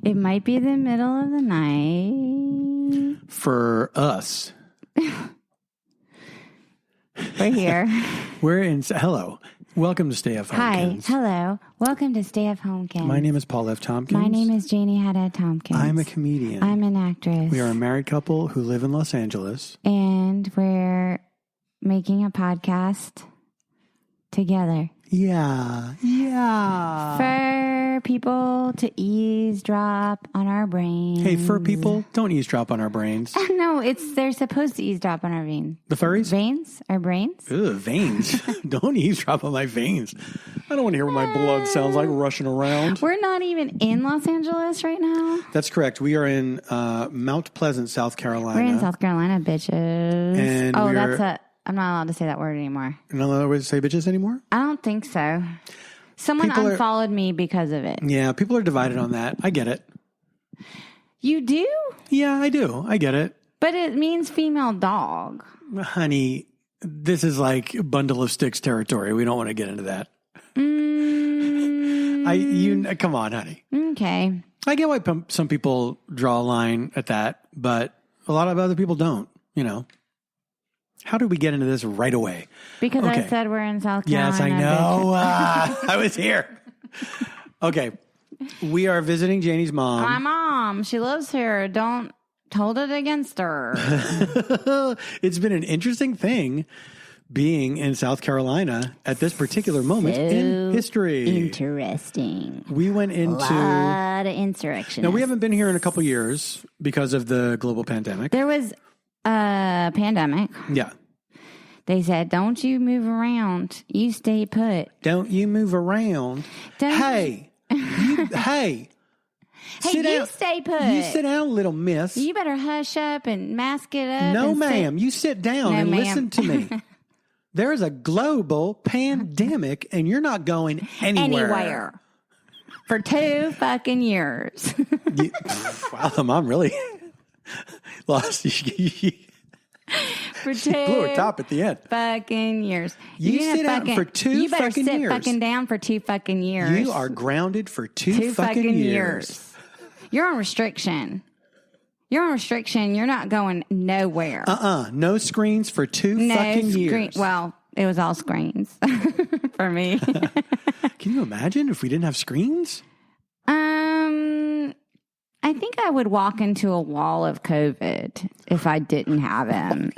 It might be the middle of the night. For us. We're here. We're in... Hello. Welcome to Stay F Homekins. Hi. Hello. Welcome to Stay F Homekins. My name is Paul F. Tompkins. My name is Janie Tompkins. I'm a comedian. I'm an actress. We are a married couple who live in Los Angeles. And we're making a podcast together. Yeah. For people to eavesdrop on our brains. Hey, fur people, don't eavesdrop on our brains. No, they're supposed to eavesdrop on our veins. The furries? Veins? Our brains? Ugh, veins. Don't eavesdrop on my veins. I don't want to hear what my blood sounds like rushing around. We're not even in Los Angeles right now. That's correct. We are in Mount Pleasant, South Carolina. We're in South Carolina, bitches. And I'm not allowed to say that word anymore. You're not allowed to say bitches anymore? I don't think so. Someone unfollowed me because of it. Yeah, people are divided on that. I get it. You do? Yeah, I do. I get it. But it means female dog. Honey, this is like bundle of sticks territory. We don't want to get into that. Come on, honey. Okay. I get why some people draw a line at that, but a lot of other people don't, you know. How did we get into this right away? Because I said we're in South Carolina. Yes, I know. I was here. Okay. We are visiting Janie's mom. My mom. She lives here. Don't hold it against her. It's been an interesting thing being in South Carolina at this particular moment in history. Interesting. We went into... a lot of insurrections. Now, we haven't been here in a couple years because of the global pandemic. There was a pandemic. Yeah. They said, don't you move around. You stay put. Don't you move around. Hey. Hey, you stay put. You sit down, little miss. You better hush up and mask it up. No, ma'am. You sit down and listen to me. There is a global pandemic, and you're not going anywhere. For 2 fucking years. Wow, the mom really lost. For she blew her top at the end. Fucking years. You sit down for 2 fucking years. You better sit fucking down for 2 fucking years. You are grounded for 2 fucking years. You're on restriction. You're not going nowhere. No screens for 2 fucking years. Well, it was all screens for me. Can you imagine if we didn't have screens? I think I would walk into a wall of COVID if I didn't have him.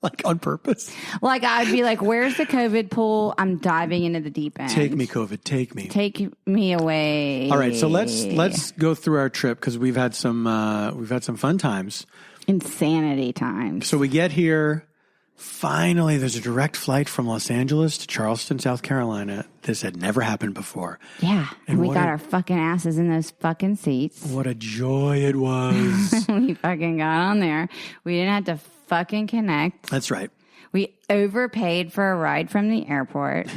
Like on purpose? Like I'd be like, where's the COVID pool? I'm diving into the deep end. Take me, COVID. Take me. Take me away. All right, so let's go through our trip because we've had some fun times. Insanity times. So we get here. Finally, there's a direct flight from Los Angeles to Charleston, South Carolina. This had never happened before. Yeah. And we got our fucking asses in those fucking seats. What a joy it was. We fucking got on there. We didn't have to fucking connect. That's right. We overpaid for a ride from the airport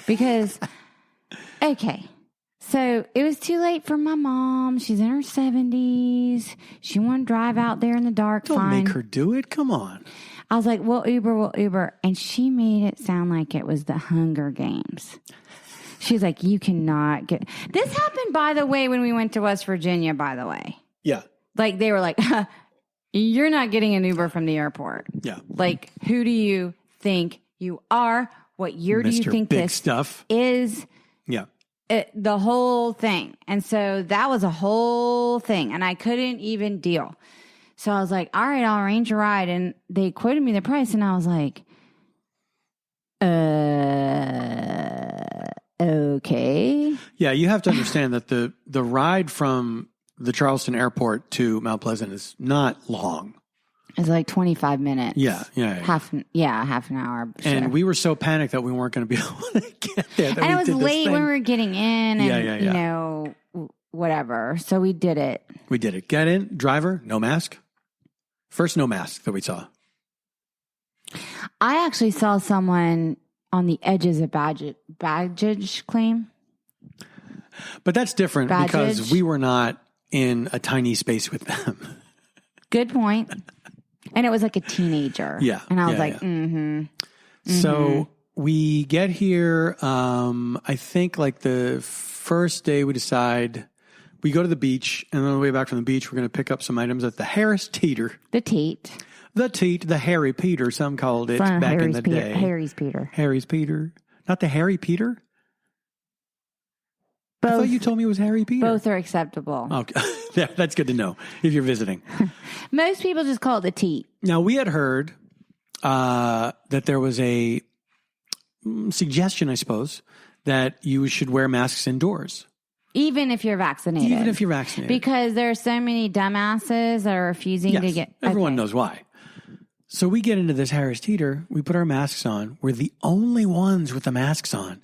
because, okay. So it was too late for my mom. She's in her 70s. She wanted to drive out there in the dark. Don't make her do it. Come on. I was like, we'll Uber. And she made it sound like it was the Hunger Games. She's like, you cannot get... This happened, by the way, when we went to West Virginia, by the way. Yeah. Like, they were like, you're not getting an Uber from the airport. Yeah. Like, who do you think you are? What year do you think Big this stuff is? Yeah. The whole thing. And so that was a whole thing. And I couldn't even deal. So I was like, all right, I'll arrange a ride. And they quoted me the price. And I was like, okay. Yeah, you have to understand that the ride from the Charleston airport to Mount Pleasant is not long. It's like 25 minutes. Yeah. Half an hour. Sure. And we were so panicked that we weren't going to be able to get there. And it was late when we were getting in and, you know, whatever. So we did it. Get in, driver, no mask. First no mask that we saw. I actually saw someone on the edges of baggage claim. But that's different because we were not in a tiny space with them. Good point. And it was like a teenager. Yeah. And I was like, mm-hmm. So we get here, I think like the first day we decide we go to the beach, and on the way back from the beach, we're going to pick up some items at the Harris Teeter. The Teet. The Teet, the Harry Peter, some called it back Harry's in the day. Harry's Peter. Harry's Peter. Not the Harry Peter? Both, I thought you told me it was Harry Peter. Both are acceptable. Okay. Yeah, that's good to know if you're visiting. Most people just call it the Teet. Now, we had heard that there was a suggestion, I suppose, that you should wear masks indoors. Even if you're vaccinated. Even if you're vaccinated. Because there are so many dumbasses that are refusing to get... Everyone knows why. So we get into this Harris Teeter. We put our masks on. We're the only ones with the masks on.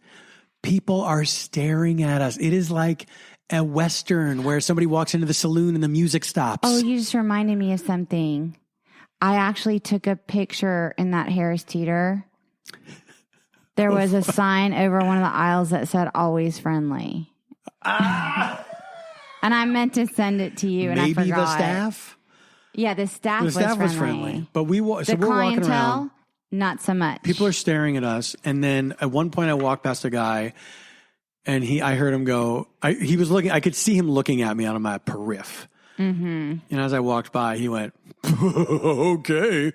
People are staring at us. It is like a Western where somebody walks into the saloon and the music stops. Oh, you just reminded me of something. I actually took a picture in that Harris Teeter. There was a sign over one of the aisles that said always friendly. And I meant to send it to you and I forgot. Maybe the staff? Yeah, the staff was friendly. But we're walking around. Not so much. People are staring at us. And then at one point I walked past a guy and I heard him go, he was looking, I could see him looking at me out of my periph. Mm-hmm. And as I walked by, he went, okay.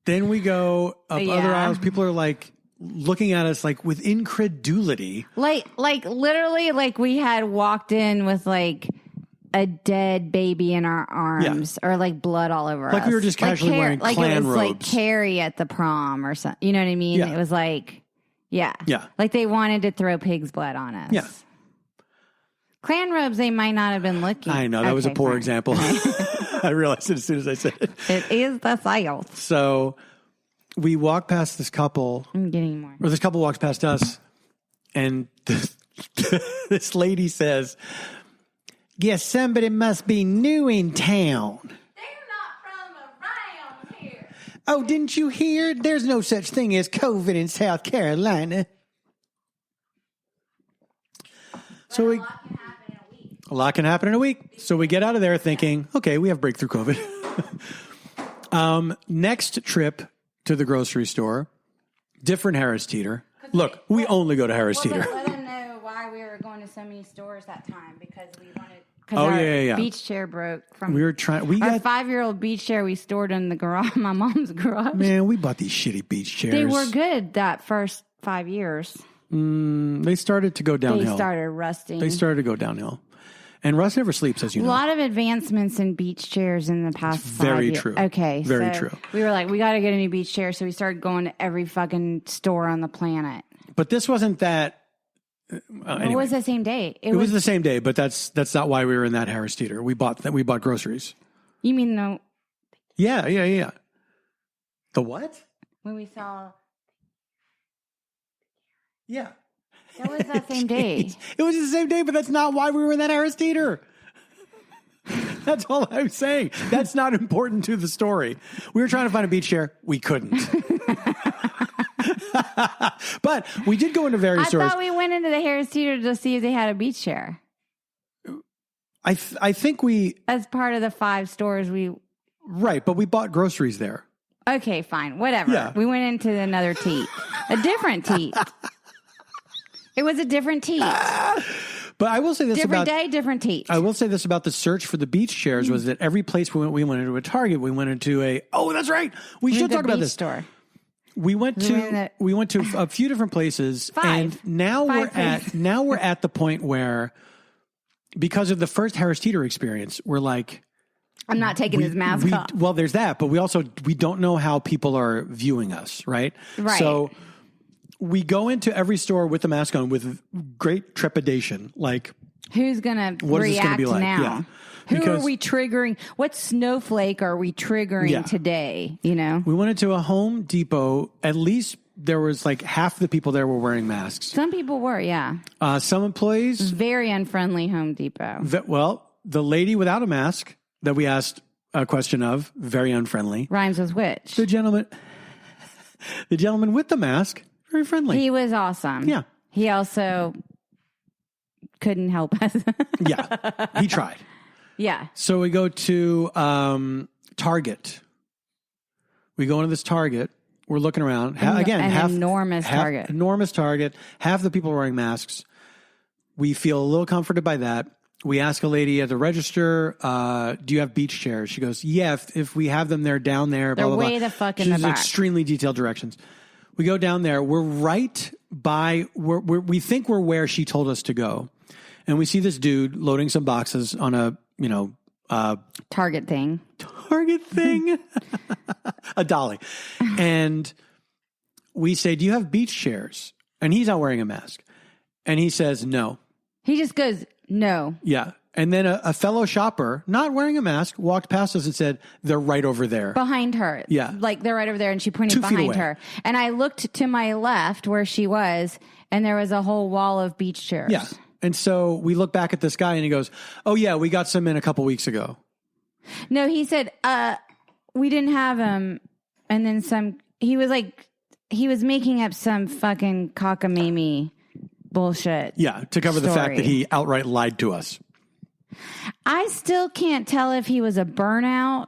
Then we go up other aisles. People are like looking at us like with incredulity. Like literally like we had walked in with like a dead baby in our arms or like blood all over us. Like we were just casually wearing Klan robes. Like Carrie at the prom or something. You know what I mean? Yeah. It was like, yeah. Like they wanted to throw pig's blood on us. Yeah. Klan robes, they might not have been looking. I know. That was a poor example. I realized it as soon as I said it. It is the South. So we walk past this couple. I'm getting more. Or this couple walks past us and this lady says, "Guess somebody must be new in town. They're not from around here. Oh, didn't you hear? There's no such thing as COVID in South Carolina." So a lot can happen in a week. So we get out of there thinking, okay, we have breakthrough COVID. Next trip to the grocery store, different Harris Teeter. Look, we only go to Harris Teeter. Let them know why we were going to so many stores that time because we wanted. Our beach chair broke from. We were trying. Our 5-year-old beach chair we stored in the garage, my mom's garage. Man, we bought these shitty beach chairs. They were good that first 5 years. They started to go downhill. They started rusting. They started to go downhill. And Russ never sleeps, as you know. A lot of advancements in beach chairs in the past 5 years. Very true. Okay. Very true. We were like, we got to get a new beach chair. So we started going to every fucking store on the planet. But this wasn't that. Anyway. It was the same day. It was the same day, but that's not why we were in that Harris Teeter. We bought groceries. You mean the? Yeah. The what? When we saw. Yeah. That was that same day. It was the same day, but that's not why we were in that Harris Teeter. That's all I'm saying. That's not important to the story. We were trying to find a beach chair. We couldn't. But we did go into various stores. I thought we went into the Harris Teeter to see if they had a beach chair. I think we... As part of the 5 stores we... Right, but we bought groceries there. Okay, fine. Whatever. Yeah. We went into another Teet. A different Teet. It was a different Teet. But I will say this different day, different Teet. I will say this about the search for the beach chairs was that every place we went into a Target, we went into a... Oh, that's right. We should talk about this. Store. We went to a few different places, 5. and now we're at the point where, because of the first Harris Teeter experience, we're like, I'm not taking his mask off. Well, there's that, but we don't know how people are viewing us, right? Right. So we go into every store with the mask on with great trepidation, like who's gonna what is this gonna react be like? now? Yeah. Who are we triggering? What snowflake are we triggering today? You know, we went into a Home Depot. At least there was like half the people there were wearing masks. Some people were, yeah. Some employees, very unfriendly Home Depot. The lady without a mask that we asked a question of, very unfriendly. Rhymes with which? The gentleman with the mask, very friendly. He was awesome. Yeah. He also couldn't help us. Yeah, he tried. Yeah. So we go to Target. We go into this Target, We're looking around. Enormous Target. Enormous Target. Half the people are wearing masks. We feel a little comforted by that. We ask a lady at the register, do you have beach chairs? She goes, yeah, if we have them, they're down there. They're blah, blah, way blah. the fuck in the back. Extremely detailed directions. We go down there. We're right by, we think we're where she told us to go. And we see this dude loading some boxes on a, Target thing. A dolly. And we say, do you have beach chairs? And he's not wearing a mask. And he says, no. He just goes, no. Yeah. And then a fellow shopper, not wearing a mask, walked past us and said, they're right over there. Behind her. Yeah. Like they're right over there. And she pointed 2 feet behind away. her. And I looked to my left where she was, and there was a whole wall of beach chairs. Yeah. And so we look back at this guy and he goes, oh, yeah, we got some in a couple weeks ago. No, he said, we didn't have them. And then he was making up some fucking cockamamie bullshit. Yeah, to cover the fact that he outright lied to us. I still can't tell if he was a burnout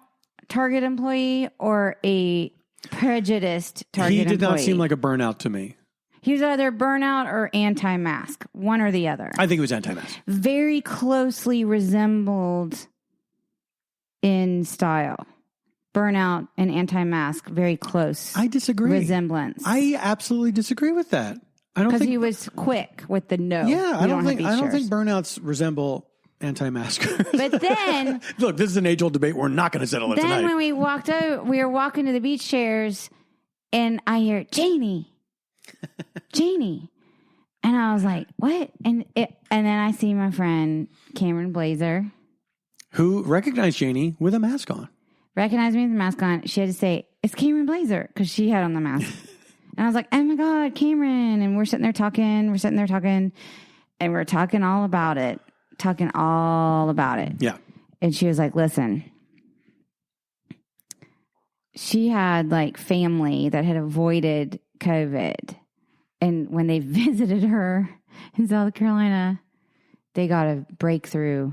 Target employee or a prejudiced Target employee. He did not seem like a burnout to me. He was either burnout or anti-mask, one or the other. I think it was anti-mask. Very closely resembled in style. Burnout and anti-mask, very close. I disagree. Resemblance. I absolutely disagree with that. I don't think he was quick with the no. Yeah, I don't think burnouts resemble anti-maskers. But then, look, this is an age-old debate. We're not going to settle it tonight. Then when we walked out, we were walking to the beach chairs, and I hear Janie, and I was like, "What?" And then I see my friend Cameron Blazer, who recognized Janie with a mask on. Recognized me with a mask on. She had to say, "It's Cameron Blazer," because she had on the mask. And I was like, "Oh my God, Cameron!" And we're sitting there talking, and we're talking all about it. Yeah. And she was like, listen, she had like family that had avoided COVID. And when they visited her in South Carolina, they got a breakthrough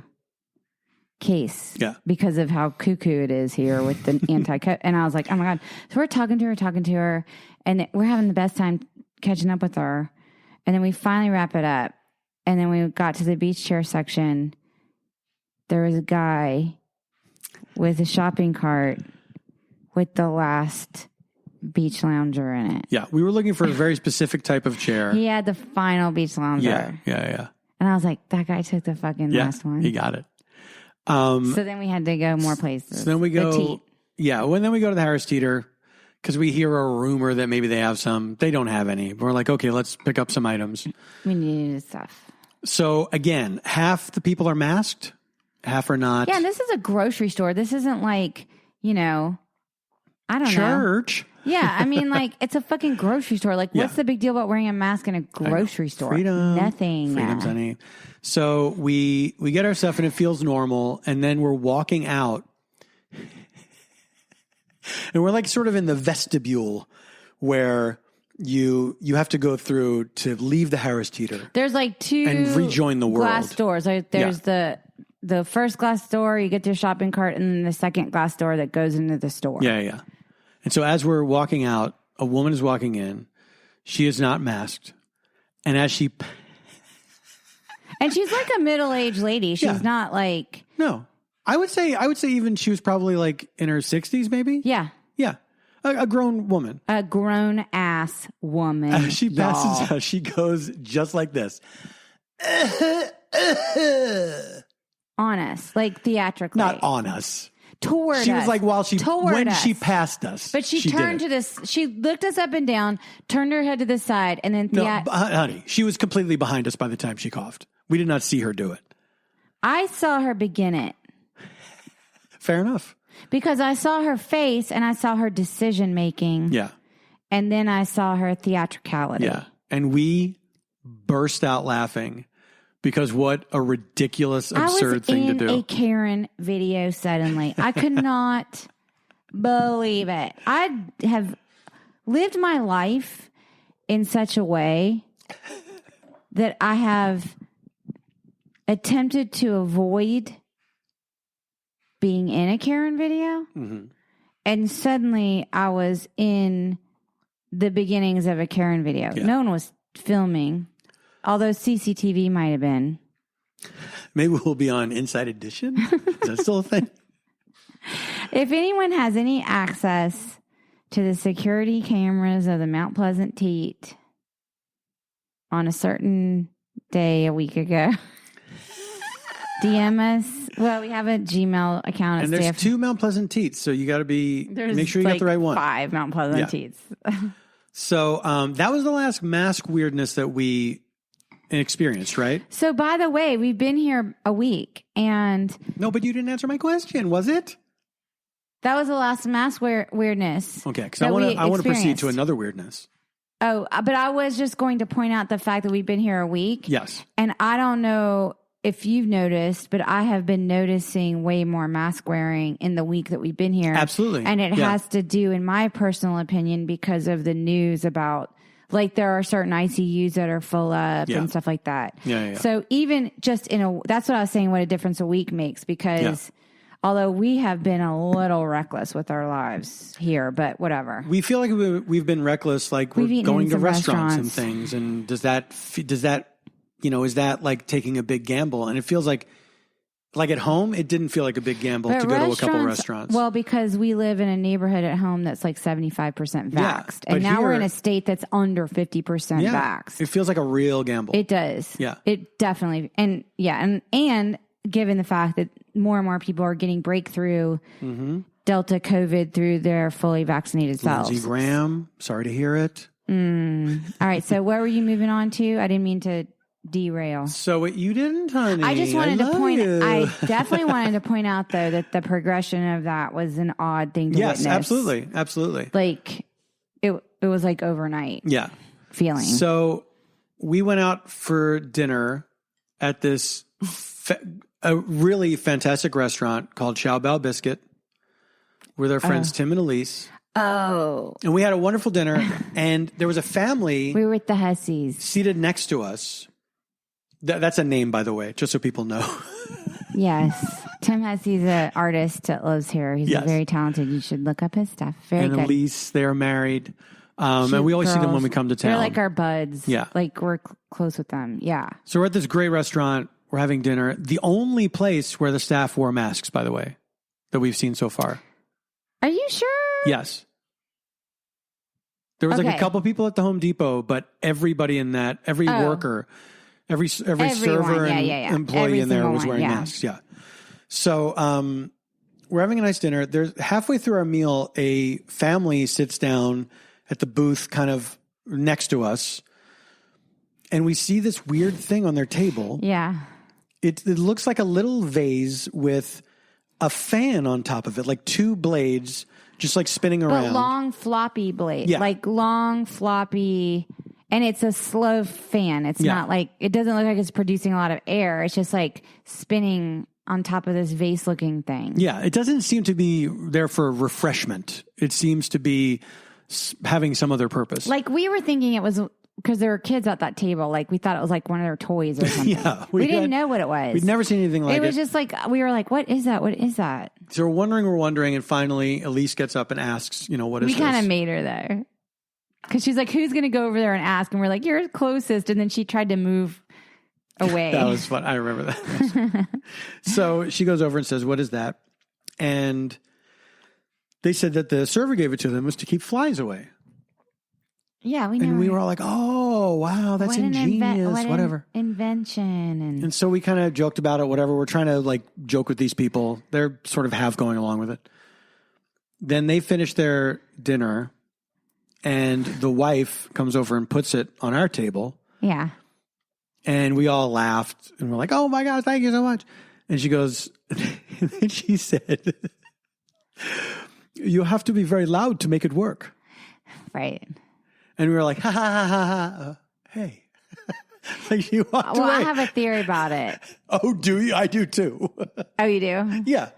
case because of how cuckoo it is here with the anti-COVID. And I was like, oh my God. So we're talking to her, and we're having the best time catching up with her. And then we finally wrap it up. And then we got to the beach chair section. There was a guy with a shopping cart with the last beach lounger in it. Yeah, we were looking for a very specific type of chair. He had the final beach lounger. Yeah. And I was like, that guy took the fucking last one. He got it. So then we had to go more places. So then we go. The Teet. Yeah, then we go to the Harris Teeter because we hear a rumor that maybe they have some. They don't have any. We're like, okay, let's pick up some items. We needed stuff. So again, half the people are masked, half are not. Yeah, and this is a grocery store. This isn't like, I don't know. Church. Yeah, I mean, like, it's a fucking grocery store. Like, what's the big deal about wearing a mask in a grocery store? Freedom. Nothing. Freedom's honey. So we get our stuff and it feels normal, and then we're walking out, and we're like sort of in the vestibule where you have to go through to leave the Harris Teeter. There's like two and rejoin the world. Glass doors. Like there's the first glass door, you get to your shopping cart, and then the second glass door that goes into the store. Yeah. And so as we're walking out, a woman is walking in. She is not masked. And as she... And she's like a middle-aged lady. She's not like... No. I would say even she was probably like in her 60s maybe. Yeah. Yeah. A grown woman. A grown-ass woman. As she passes out, she goes just like this. On us. Like theatrically. Not on us. Toward us. She was like when she passed us. But she turned to this. She looked us up and down, turned her head to the side, and then... honey, she was completely behind us by the time she coughed. We did not see her do it. I saw her begin it. Fair enough. Because I saw her face and I saw her decision making. Yeah. And then I saw her theatricality. Yeah. And we burst out laughing because what a ridiculous, absurd thing to do. I was in a Karen video suddenly. I could not believe it. I have lived my life in such a way that I have attempted to avoid being in a Karen video. Mm-hmm. And suddenly I was in the beginnings of a Karen video. Yeah. No one was filming, although CCTV might have been. Maybe we'll be on Inside Edition. Is that still a thing? If anyone has any access to the security cameras of the Mount Pleasant Teet on a certain day a week ago, DM us. Well, we have a Gmail account. And there's 2 Mount Pleasant Teets, so you got to make sure you got the right one. 5 Mount Pleasant Teets. So that was the last mask weirdness that we experienced, right? So, by the way, we've been here a week, and no, but you didn't answer my question, was it? That was the last mask weirdness. Okay, because I want to proceed to another weirdness. Oh, but I was just going to point out the fact that we've been here a week. Yes. And I don't know if you've noticed, but I have been noticing way more mask wearing in the week that we've been here. Absolutely. And it has to do, in my personal opinion, because of the news about, like, there are certain ICUs that are full up and stuff like that. Yeah. So even just that's what I was saying, what a difference a week makes, because although we have been a little reckless with our lives here, but whatever. We feel like we've been reckless, like we're going to restaurants and things. And does that, is that like taking a big gamble? And it feels like at home, it didn't feel like a big gamble to go to a couple restaurants. Well, because we live in a neighborhood at home that's like 75% vaxxed. And now we're in a state that's under 50% vaxxed. It feels like a real gamble. It does. Yeah. It definitely. And given the fact that more and more people are getting breakthrough Delta COVID through their fully vaccinated selves. Lindsey Graham, sorry to hear it. All right. So where were you moving on to? I didn't mean to derail. So you didn't, honey. I just wanted to point. I definitely wanted to point out, though, that the progression of that was an odd thing to witness. Yes, absolutely. Like it was like overnight. Yeah, feeling. So we went out for dinner at this a really fantastic restaurant called Chow Bao Biscuit with our friends Tim and Elise. Oh. And we had a wonderful dinner, and there was a family. We were with the Hussies. Seated next to us. That's a name, by the way, just so people know. Yes. Tim Hussey's an artist that lives here. He's very talented. You should look up his stuff. Very good. And Elise, they're married. And we always see them when we come to town. They're like our buds. Yeah. Like we're close with them. Yeah. So we're at this great restaurant. We're having dinner. The only place where the staff wore masks, by the way, that we've seen so far. Are you sure? Yes. There was like a couple people at the Home Depot, but everybody in that, every worker, every server and employee in there was wearing masks. Yeah. So we're having a nice dinner. There's halfway through our meal, a family sits down at the booth kind of next to us, and we see this weird thing on their table. Yeah. It looks like a little vase with a fan on top of it, like 2 blades just like spinning around. But long floppy blade. Yeah. Like long floppy, and it's a slow fan. It's not like, it doesn't look like it's producing a lot of air. It's just like spinning on top of this vase looking thing. Yeah. It doesn't seem to be there for refreshment. It seems to be having some other purpose. Like we were thinking it was because there were kids at that table. Like we thought it was like one of their toys or something. Yeah. We didn't know what it was. We'd never seen anything like it. It was just like, we were like, what is that? What is that? So we're wondering. And finally, Elise gets up and asks, what is this? We kind of made her there. Because she's like, who's going to go over there and ask? And we're like, you're closest. And then she tried to move away. That was fun. I remember that. So she goes over and says, what is that? And they said that the server gave it to them was to keep flies away. Yeah, we know. And we were all like, oh, wow, that's ingenious, whatever. Invention. And so we kind of joked about it, whatever. We're trying to like joke with these people. They're sort of half going along with it. Then they finish their dinner, and the wife comes over and puts it on our table. Yeah. And we all laughed, and we're like, oh my gosh, thank you so much. And she goes, and then she said, you have to be very loud to make it work. Right. And we were like, ha, ha, ha, ha, ha. Hey. Like she walked away. I have a theory about it. Oh, do you? I do too. Oh, you do? Yeah.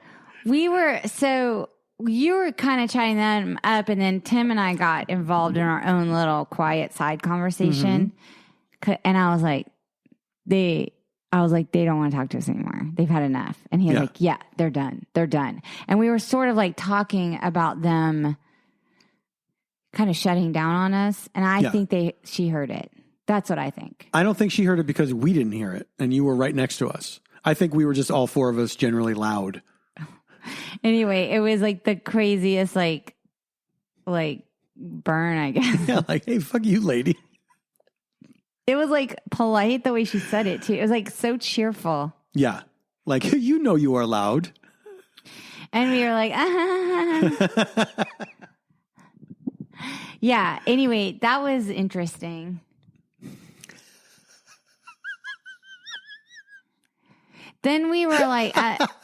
You were kind of chatting them up, and then Tim and I got involved in our own little quiet side conversation. Mm-hmm. And I was like, they don't want to talk to us anymore. They've had enough. And he was like, yeah, they're done. They're done. And we were sort of like talking about them kind of shutting down on us. And I think she heard it. That's what I think. I don't think she heard it because we didn't hear it and you were right next to us. I think we were just all four of us generally loud. Anyway, it was like the craziest, like burn, I guess. Yeah, like, hey, fuck you, lady. It was like polite the way she said it too. It was like so cheerful. Yeah. Like, you know you are loud. And we were like, Yeah. Anyway, that was interesting. Then we were like,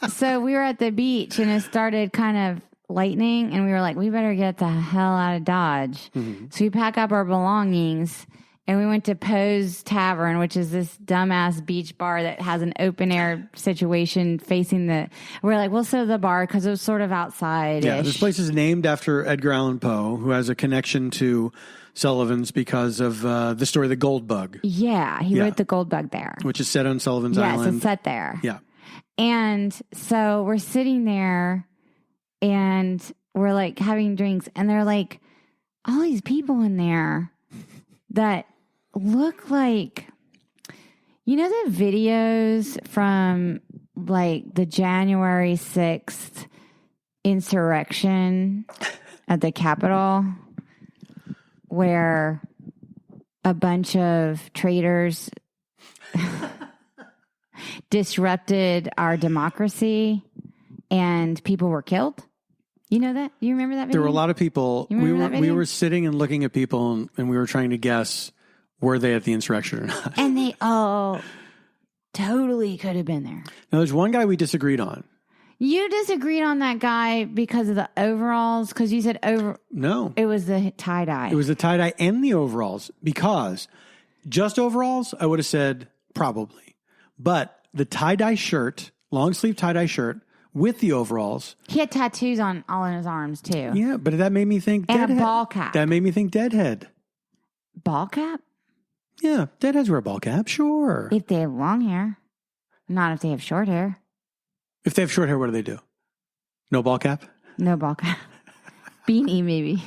so we were at the beach and it started kind of lightning and we were like, we better get the hell out of Dodge. Mm-hmm. So we pack up our belongings and we went to Poe's Tavern, which is this dumbass beach bar that has an open air situation facing we're like, we'll sit at the bar because it was sort of outside. Yeah, this place is named after Edgar Allan Poe, who has a connection to Sullivan's because of the story of the Gold Bug. Yeah, he wrote the Gold Bug there. Which is set on Sullivan's Island. Yes, it's set there. Yeah. And so we're sitting there and we're like having drinks and they're like all these people in there that look like, you know, the videos from like the January 6th insurrection at the Capitol where a bunch of traitors disrupted our democracy and people were killed. You know that? You remember that video? There were a lot of people. We were sitting and looking at people and we were trying to guess, were they at the insurrection or not? And they all totally could have been there. Now, there's one guy we disagreed on. You disagreed on that guy because of the overalls? Because you said No. It was the tie-dye. It was the tie-dye and the overalls. Because just overalls, I would have said probably. But the tie-dye shirt, long-sleeve tie-dye shirt with the overalls. He had tattoos on all in his arms, too. Yeah, but that made me think and Deadhead. A ball cap. That made me think Deadhead. Ball cap? Yeah, Deadheads wear a ball cap, sure. If they have long hair. Not if they have short hair. If they have short hair, what do they do? No ball cap? No ball cap. Beanie, maybe.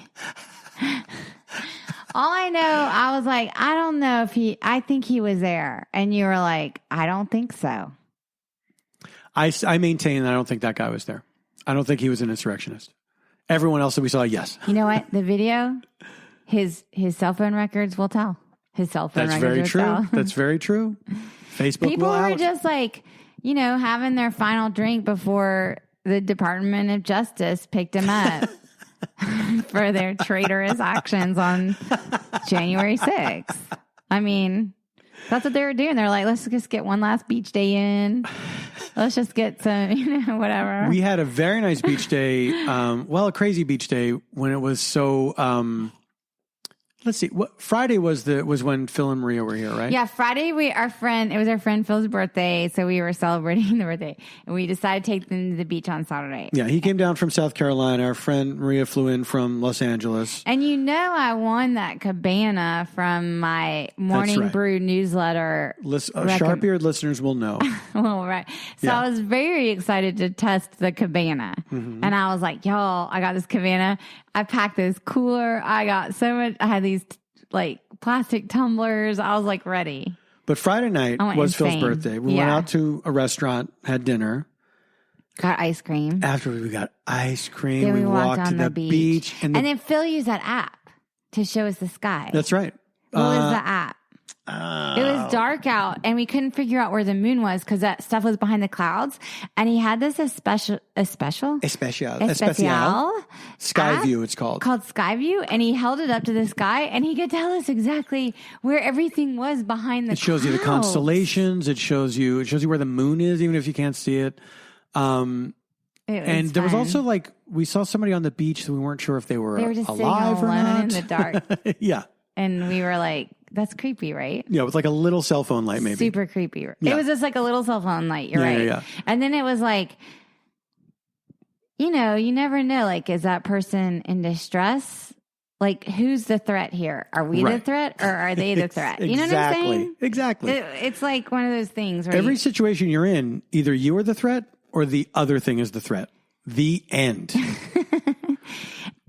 All I know, I was like, I don't know if I think he was there. And you were like, I don't think so. I maintain that I don't think that guy was there. I don't think he was an insurrectionist. Everyone else that we saw, yes. You know what? The video, his cell phone records will tell. His cell phone records will tell. That's very true. That's very true. Facebook People will were out. just like, you know, having their final drink before the Department of Justice picked him up for their traitorous actions on January 6th. I mean, that's what they were doing. They're like, let's just get one last beach day in. Let's just get some, you know, whatever. We had a very nice beach day. A crazy beach day when it was so. Let's see. Friday was when Phil and Maria were here, right? Yeah, Friday it was our friend Phil's birthday, so we were celebrating the birthday, and we decided to take them to the beach on Saturday. Yeah, he came down from South Carolina. Our friend Maria flew in from Los Angeles. And you know I won that cabana from my Morning Brew newsletter. Sharp-eared listeners will know. Well, right. So I was very excited to test the cabana. Mm-hmm. And I was like, y'all, I got this cabana. I packed this cooler. I got so much. I had these like plastic tumblers. I was like ready. But Friday night was Phil's birthday. We went out to a restaurant, had dinner. Got ice cream. After we got ice cream, then we walked to the beach. And then Phil used that app to show us the sky. That's right. What was the app? It was dark out, and we couldn't figure out where the moon was because that stuff was behind the clouds. And he had this Especial Skyview, it's called Skyview, and he held it up to the sky, and he could tell us exactly where everything was behind the. It shows you the constellations. It shows you where the moon is, even if you can't see it. And there was also like we saw somebody on the beach that we weren't sure if they were just alive sitting or not in the dark. Yeah, and we were like, "That's creepy, right?" Yeah, with like a little cell phone light, maybe super creepy. Yeah. It was just like a little cell phone light. You're right. Yeah. And then it was like, you know, you never know. Like, is that person in distress? Like, who's the threat here? Are we the threat or are they the threat? You know what I'm saying? Exactly. It's like one of those things where every situation you're in, either you are the threat or the other thing is the threat. The end.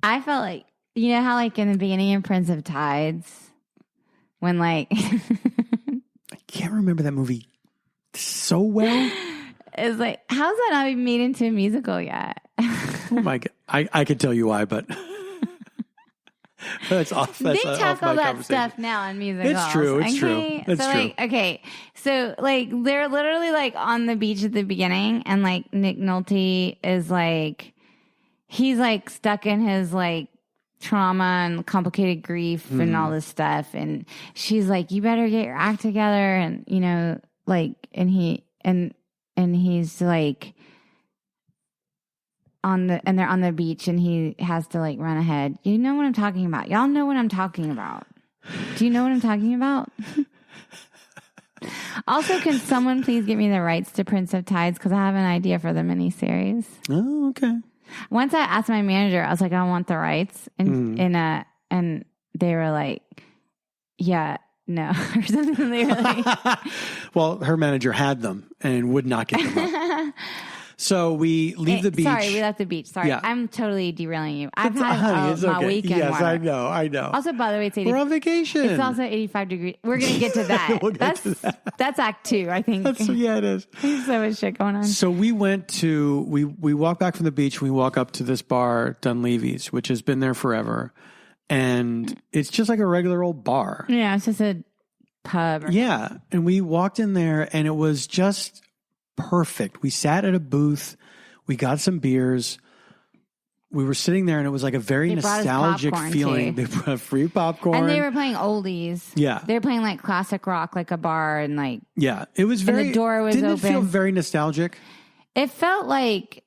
I felt like You know how like in the beginning of Prince of Tides, when like I can't remember that movie so well. It's like, how's that not been made into a musical yet? Oh my God. I could tell you why, but that's off. They That's tackle off my that stuff now in musicals. It's true. It's okay? true. It's so true. like, okay. So like they're literally like on the beach at the beginning and like Nick Nolte is like, he's like stuck in his like trauma and complicated grief and all this stuff. And she's like, you better get your act together. And, you know, like, and he's like they're on the beach and he has to like run ahead. You know what I'm talking about. Y'all know what I'm talking about. Do you know what I'm talking about? Also, can someone please give me the rights to Prince of Tides? Because I have an idea for the miniseries. Oh, okay. Once I asked my manager, I was like, I want the rights. And they were like, yeah, no. Or something. They were like, well, her manager had them and would not get them up. So we leave the beach. Sorry, we left the beach. Sorry. Yeah. I'm totally derailing you. I've had Honey, my okay. weekend Yes, water. I know. Also, by the way, it's 80. We're on vacation. It's also 85 degrees. We're going to get to that. We'll get to that. That's act 2, I think. Yeah, it is. There's so much shit going on. So we went to, we walk back from the beach. We walk up to this bar, Dunleavy's, which has been there forever. And it's just like a regular old bar. Yeah, it's just a pub. Yeah. And we walked in there and it was just perfect. We sat at a booth. We got some beers. We were sitting there and it was like a very nostalgic feeling. Too. They brought free popcorn. And they were playing oldies. Yeah. They were playing like classic rock, like a bar and like. Yeah. It was very. And the door was didn't open. It feel very nostalgic? It felt like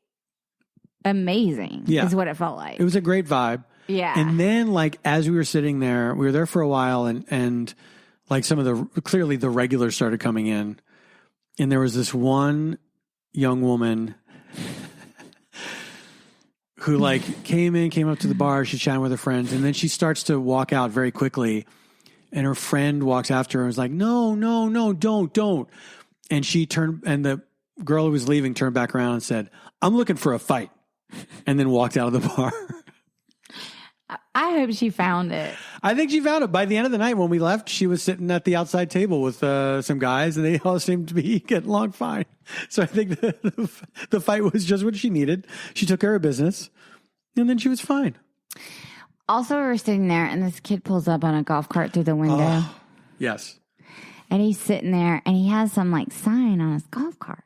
amazing. Yeah. Is what it felt like. It was a great vibe. Yeah. And then like as we were sitting there, we were there for a while and like some of clearly the regulars started coming in. And there was this one young woman who like came up to the bar. She's chatting with her friends. And then she starts to walk out very quickly. And her friend walks after her and was like, no, don't. And she turned, and the girl who was leaving turned back around and said, I'm looking for a fight. And then walked out of the bar. I hope she found it. I think she found it. By the end of the night when we left, she was sitting at the outside table with some guys and they all seemed to be getting along fine. So I think the fight was just what she needed. She took care of business and then she was fine. Also, we were sitting there and this kid pulls up on a golf cart through the window. Yes. And he's sitting there and he has some like sign on his golf cart.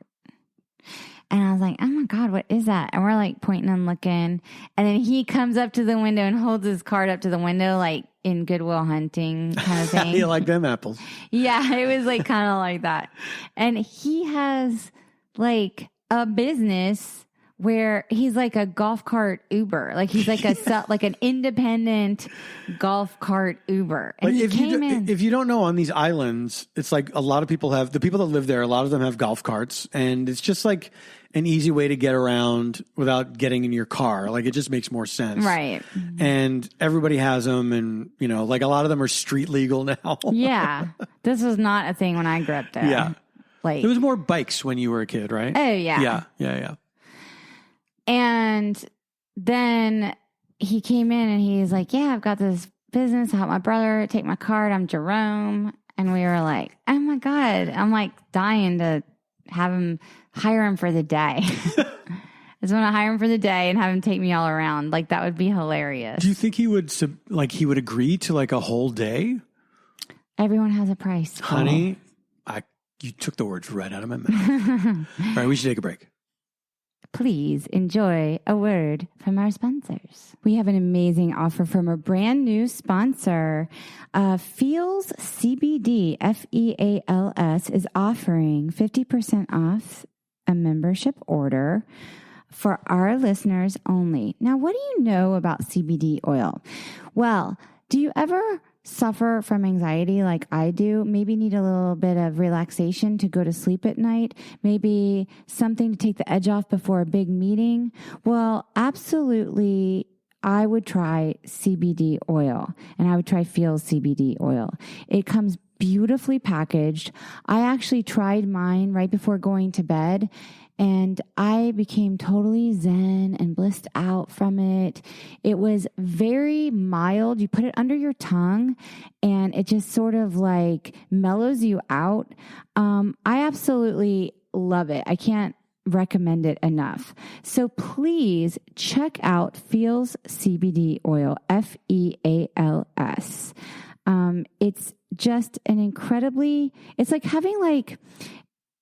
And I was like, oh my God, what is that? And we're like pointing and looking. And then he comes up to the window and holds his cart up to the window, like in Goodwill Hunting kind of thing. You like them apples. Yeah, it was like kind of like that. And he has like a business where he's like a golf cart Uber. Like he's like like an independent golf cart Uber. And like he if you don't know, on these islands, it's like a lot of people have, the people that live there, a lot of them have golf carts. And it's just like an easy way to get around without getting in your car. Like it just makes more sense. Right. And everybody has them. And, you know, like a lot of them are street legal now. Yeah. This was not a thing when I grew up there. Yeah. Like there was more bikes when you were a kid, right? Oh, yeah. Yeah. And then he came in and he's like, yeah, I've got this business. I help my brother take my card. I'm Jerome. And we were like, oh my God. I'm like dying to hire him for the day. I just want to hire him for the day and have him take me all around. Like that would be hilarious. Do you think he would agree to like a whole day? Everyone has a price. Honey, you took the words right out of my mouth. All right, we should take a break. Please enjoy a word from our sponsors. We have an amazing offer from a brand new sponsor. Feels CBD, FEALS, is offering 50% off a membership order for our listeners only. Now, what do you know about CBD oil? Well, do you ever suffer from anxiety like I do? Maybe need a little bit of relaxation to go to sleep at night? Maybe something to take the edge off before a big meeting? Well, absolutely, I would try CBD oil, and I would try Feels CBD oil. It comes beautifully packaged. I actually tried mine right before going to bed, and I became totally zen and blissed out from it. It was very mild. You put it under your tongue and it just sort of like mellows you out. I absolutely love it. I can't recommend it enough. So please check out Feels CBD oil, FEALS. It's just an incredibly, it's like having like,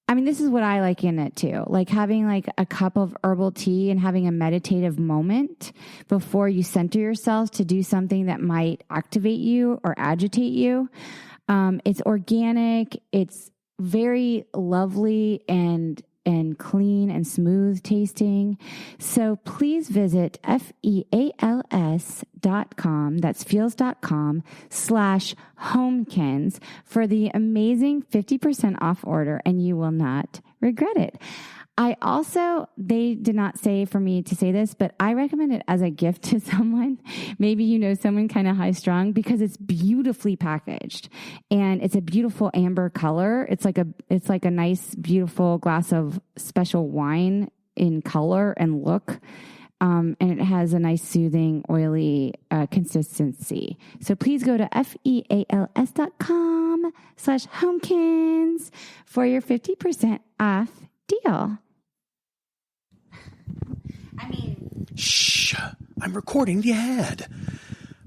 this is what I like in it too. Like having like a cup of herbal tea and having a meditative moment before you center yourself to do something that might activate you or agitate you. It's organic. It's very lovely and clean and smooth tasting. So please visit FEALS.com, that's feels.com/homekins for the amazing 50% off order, and you will not regret it. They did not say for me to say this, but I recommend it as a gift to someone. Maybe you know someone kind of high strung, because it's beautifully packaged and it's a beautiful amber color. It's like a nice, beautiful glass of special wine in color and look. And it has a nice, soothing, oily consistency. So please go to FEALS.com/homekins for your 50% off deal. Shh, I'm recording the ad.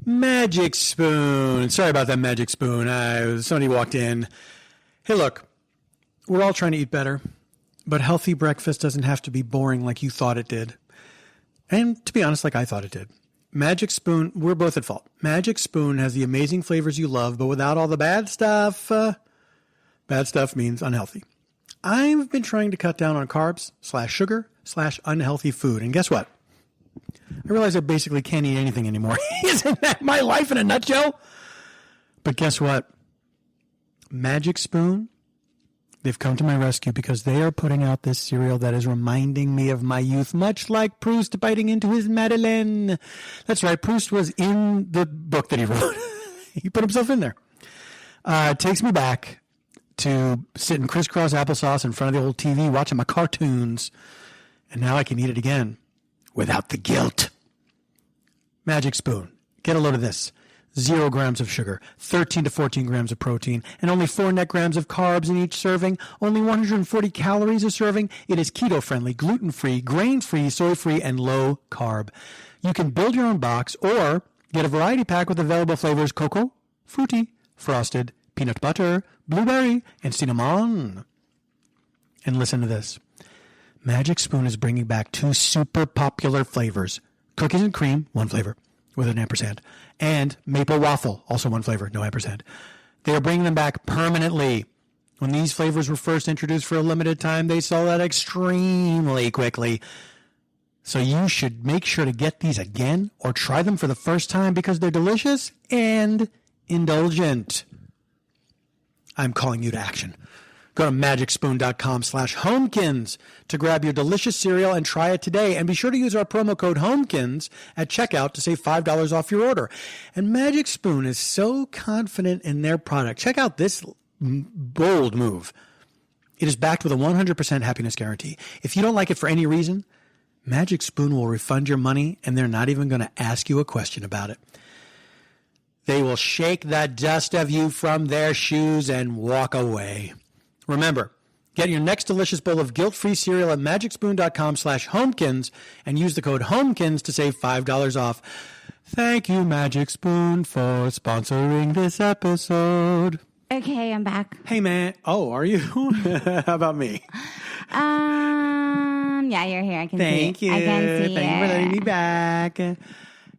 Magic Spoon. Sorry about that, Magic Spoon. Somebody walked in. Hey, look, we're all trying to eat better, but healthy breakfast doesn't have to be boring like you thought it did. And to be honest, like I thought it did. Magic Spoon, we're both at fault. Magic Spoon has the amazing flavors you love, but without all the bad stuff. Bad stuff means unhealthy. I've been trying to cut down on carbs/sugar/unhealthy food. And guess what? I realize I basically can't eat anything anymore. Isn't that my life in a nutshell? But guess what? Magic Spoon, they've come to my rescue because they are putting out this cereal that is reminding me of my youth, much like Proust biting into his Madeleine. That's right. Proust was in the book that he wrote. He put himself in there. It takes me back to sit in crisscross applesauce in front of the old TV watching my cartoons. And now I can eat it again without the guilt. Magic Spoon. Get a load of this. 0 grams of sugar, 13 to 14 grams of protein, and only 4 net grams of carbs in each serving, only 140 calories a serving. It is keto-friendly, gluten-free, grain-free, soy-free, and low-carb. You can build your own box or get a variety pack with available flavors: cocoa, fruity, frosted, peanut butter, blueberry, and cinnamon. And listen to this. Magic Spoon is bringing back 2 super popular flavors: cookies and cream, 1 flavor, with an ampersand, and maple waffle, also 1 flavor, no ampersand. They are bringing them back permanently. When these flavors were first introduced for a limited time, they sold out extremely quickly. So you should make sure to get these again or try them for the first time because they're delicious and indulgent. I'm calling you to action. Go to magicspoon.com/homekins to grab your delicious cereal and try it today. And be sure to use our promo code HOMEKINS at checkout to save $5 off your order. And Magic Spoon is so confident in their product. Check out this bold move. It is backed with a 100% happiness guarantee. If you don't like it for any reason, Magic Spoon will refund your money, and they're not even going to ask you a question about it. They will shake the dust of you from their shoes and walk away. Remember, get your next delicious bowl of guilt-free cereal at magicspoon.com/homekins and use the code HOMEKINS to save $5 off. Thank you, Magic Spoon, for sponsoring this episode. Okay, I'm back. Hey, man. Oh, are you? How about me? Yeah, you're here. I can Thank see you. I can see Thank you for letting me back.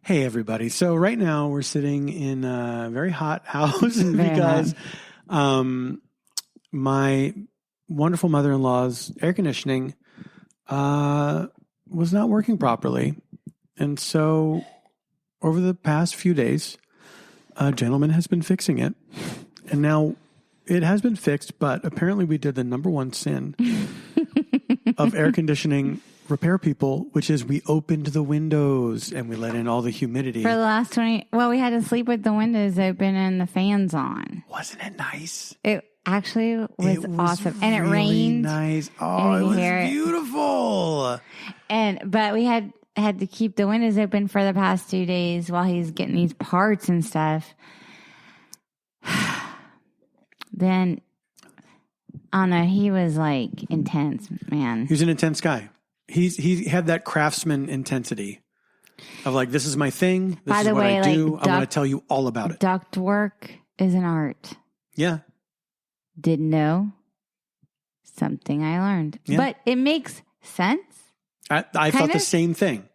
Hey, everybody. So right now we're sitting in a very hot house because my wonderful mother-in-law's air conditioning was not working properly. And so over the past few days, a gentleman has been fixing it. And now it has been fixed, but apparently we did the number one sin of air conditioning repair people, which is we opened the windows and we let in all the humidity. For the last 20, we had to sleep with the windows open and the fans on. Wasn't it nice? It actually was awesome. And it really rained. Nice. Oh, it was beautiful. But we had to keep the windows open for the past 2 days while he's getting these parts and stuff. Then, I don't know, he was like intense, man. He was an intense guy. He had that craftsman intensity of like, this is my thing. This is what I do. I want to tell you all about it. Duct work is an art. Yeah. Didn't know. Something I learned. Yeah. But it makes sense. I thought the same thing.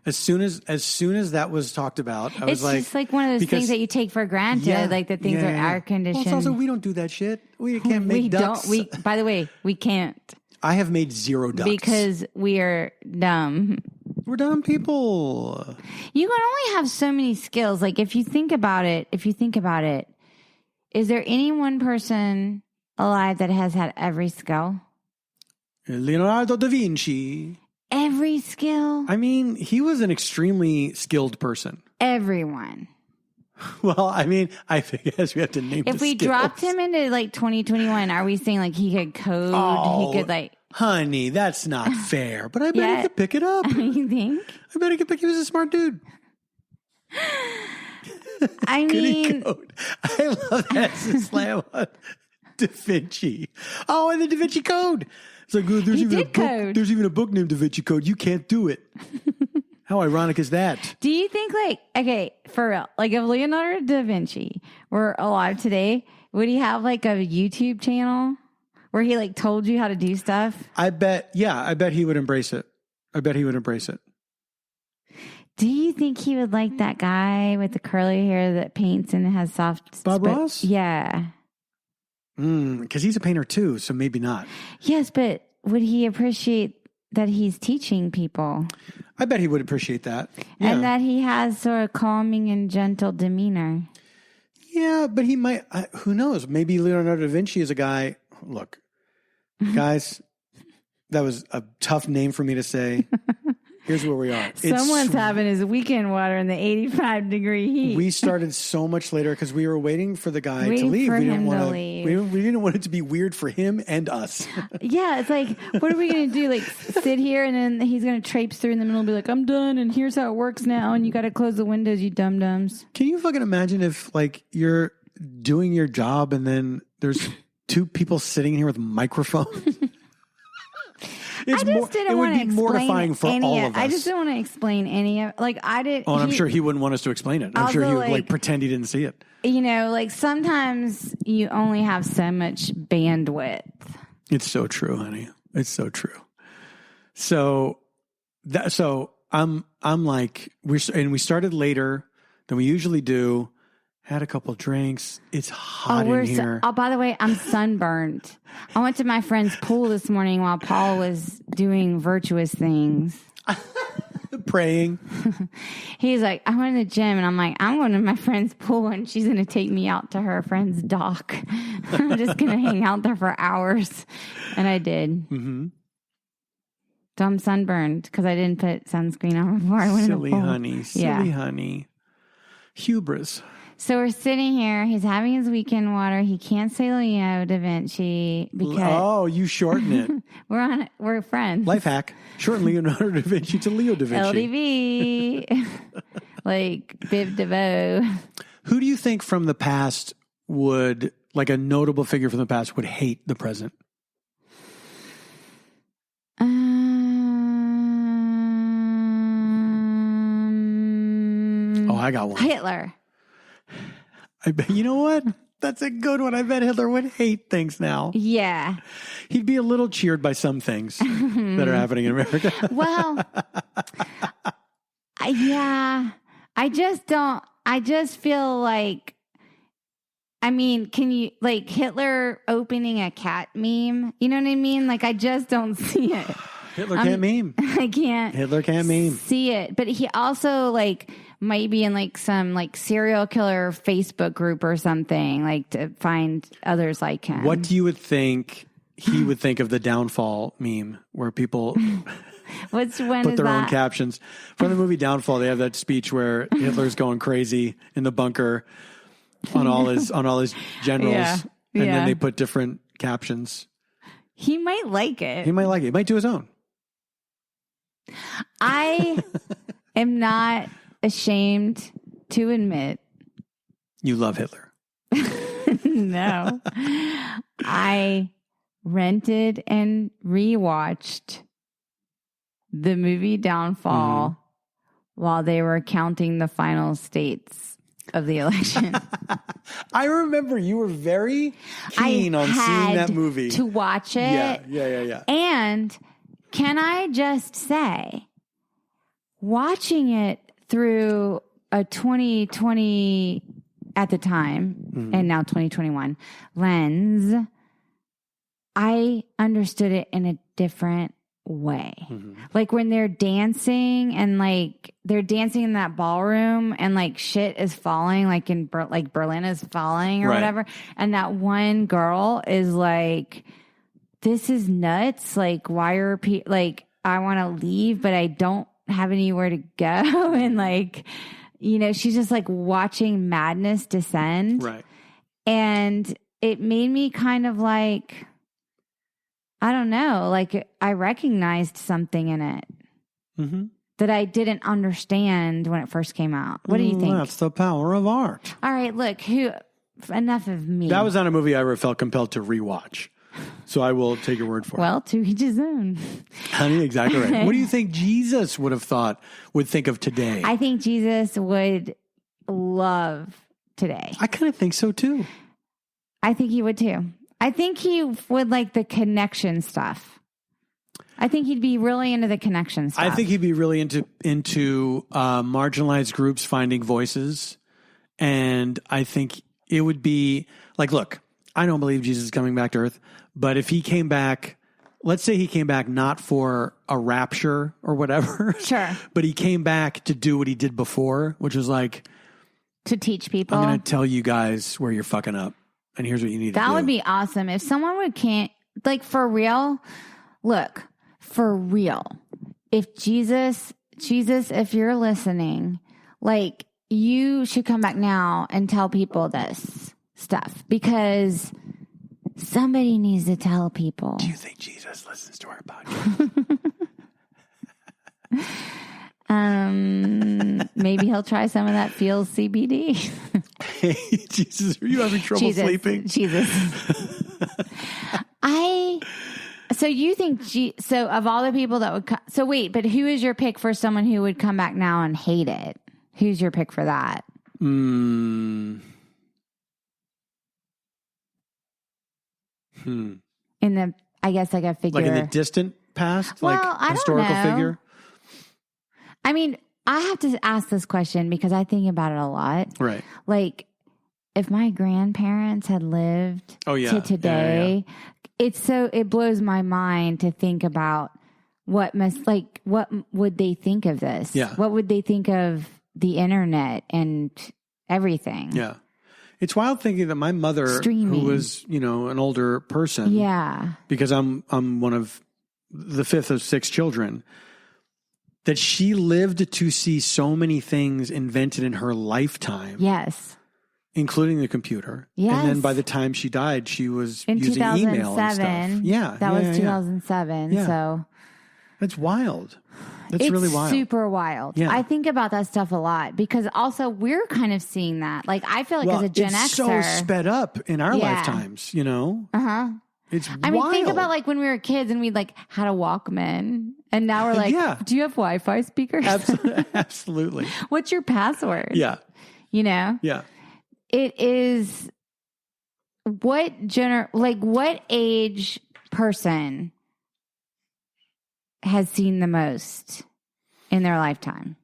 As soon as that was talked about, I was like, it's just like one of those things that you take for granted, like the things are air conditioned. Well, it's also, we don't do that shit. We can't make ducts. By the way, we can't. I have made 0 ducts because we are dumb. We're dumb people. You can only have so many skills. Like if you think about it, is there any one person alive that has had every skill? Leonardo da Vinci. Every skill? I mean, he was an extremely skilled person. Everyone. Well, I mean, I guess we have to name If we skills. dropped him into like 2021, are we saying like he could code? Oh, he could like... Honey, that's not fair. But I bet he could pick it up. You think? I bet he could pick. He was a smart dude. I mean, I love that. It's a slam on Da Vinci. Oh, and the Da Vinci Code. It's like, oh, there's even a book named Da Vinci Code. You can't do it. How ironic is that? Do you think for real, like if Leonardo da Vinci were alive today, would he have like a YouTube channel where he like told you how to do stuff? I bet he would embrace it. Do you think he would like that guy with the curly hair that paints and has soft... Bob Ross? Yeah. Because he's a painter too, so maybe not. Yes, but would he appreciate that he's teaching people? I bet he would appreciate that. Yeah. And that he has sort of calming and gentle demeanor. Yeah, but he might... who knows? Maybe Leonardo da Vinci is a guy... Look, guys, that was a tough name for me to say. Here's where we are. Someone's having his weekend water in the 85-degree heat. We started so much later because we were waiting for the guy to leave. We didn't want it to be weird for him and us. Yeah, it's like, what are we going to do? Like, sit here and then he's going to traipse through in the middle and be like, I'm done and here's how it works now and you got to close the windows, you dum-dums. Can you fucking imagine if, like, you're doing your job and then there's 2 people sitting here with microphones? It would be mortifying for all of us. I just didn't want to explain any of like I did. Oh, and I'm sure he wouldn't want us to explain it. I'm sure he would like pretend he didn't see it. You know, like sometimes you only have so much bandwidth. It's so true, honey. It's so true. So I'm like we started later than we usually do. Had a couple drinks. It's hot in here. By the way, I'm sunburned. I went to my friend's pool this morning while Paul was doing virtuous things. Praying. He's like, I went to the gym, and I'm like, I'm going to my friend's pool, and she's going to take me out to her friend's dock. I'm just going to hang out there for hours. And I did. Mm-hmm. So I'm sunburned because I didn't put sunscreen on before I went to the pool. Silly honey. Hubris. So we're sitting here. He's having his weekend water. He can't say Leonardo da Vinci because... Oh, you shorten it. We're friends. Life hack. Shorten Leonardo da Vinci to Leo da Vinci. LDV. Like Biv DeVoe. Who do you think from the past would, like a notable figure from the past, would hate the present? I got one. Hitler. I bet, you know what? That's a good one. I bet Hitler would hate things now. Yeah. He'd be a little cheered by some things that are happening in America. Well, yeah. I just feel like, I mean, can you, like Hitler opening a cat meme? You know what I mean? Like, I just don't see it. Hitler can't meme. I can't. Hitler can't meme. See it. But he also, like, might be in like some like serial killer Facebook group or something, like to find others like him. What do you would think he would think of the downfall meme where people Which one put is their own that? captions. From the movie Downfall, they have that speech where Hitler's going crazy in the bunker on all his generals, Yeah. and Yeah. then they put different captions. He might like it. He might like it. He might do his own. I am not ashamed to admit. You love Hitler. No. I rented and rewatched the movie Downfall while they were counting the final states of the election. I remember you were very keen on seeing that movie. To watch it. Yeah. And can I just say, watching it through a 2020 at the time and now 2021 lens, I understood it in a different way. Like when they're dancing and like they're dancing in that ballroom and like shit is falling, like in like Berlin is falling or whatever, and that one girl is like, "This is nuts! Like, why are people like? I want to leave, but I don't have anywhere to go," and like, you know, she's just like watching madness descend, Right. And it made me kind of like, I don't know, like I recognized something in it that I didn't understand when it first came out. What do you think? That's the power of art. All right, look, enough of me. That was not a movie I ever felt compelled to rewatch. So I will take your word for it. Well, to each his own. Honey, exactly right. What do you think Jesus would think of today? I think Jesus would love today. I kind of think so too. I think he would too. I think he would like the connection stuff. I think he'd be really into the connection stuff. I think he'd be really into marginalized groups finding voices. And I think it would be like, look, I don't believe Jesus is coming back to earth, but if he came back, let's say he came back not for a rapture or whatever. Sure. But he came back to do what he did before, which was like, to teach people. I'm going to tell you guys where you're fucking up. And here's what you need to do. That would be awesome. If someone like for real, look, for real, if Jesus, if you're listening, like you should come back now and tell people this stuff because somebody needs to tell people. Do you think Jesus listens to our podcast? Maybe he'll try some of that Feels CBD. Hey, Jesus, are you having trouble sleeping? Jesus. So you think, so of all the people that would come, so wait, but who is your pick for someone who would come back now and hate it? Who's your pick for that? In the, I guess like a figure. Like in the distant past? Well, like I don't historical know. figure? I mean, I have to ask this question because I think about it a lot. Right. Like, if my grandparents had lived to today, it blows my mind to think about what would they think of this? Yeah. What would they think of the internet and everything? Yeah. It's wild thinking that my mother, who was, an older person. Yeah. Because I'm one of the fifth of six children, that she lived to see so many things invented in her lifetime. Yes. Including the computer. Yes. And then by the time she died, she was in using email and stuff. Yeah. That was 2007. Yeah. So that's wild. It's really wild. Super wild. Yeah. I think about that stuff a lot because also we're kind of seeing that. Like I feel like as a Gen Xer. It's so sped up in our lifetimes, Uh-huh. It's wild. I mean, think about like when we were kids and we like had a Walkman and now we're like, do you have Wi-Fi speakers? Absolutely. What's your password? Yeah. Yeah. It is what age person has seen the most in their lifetime?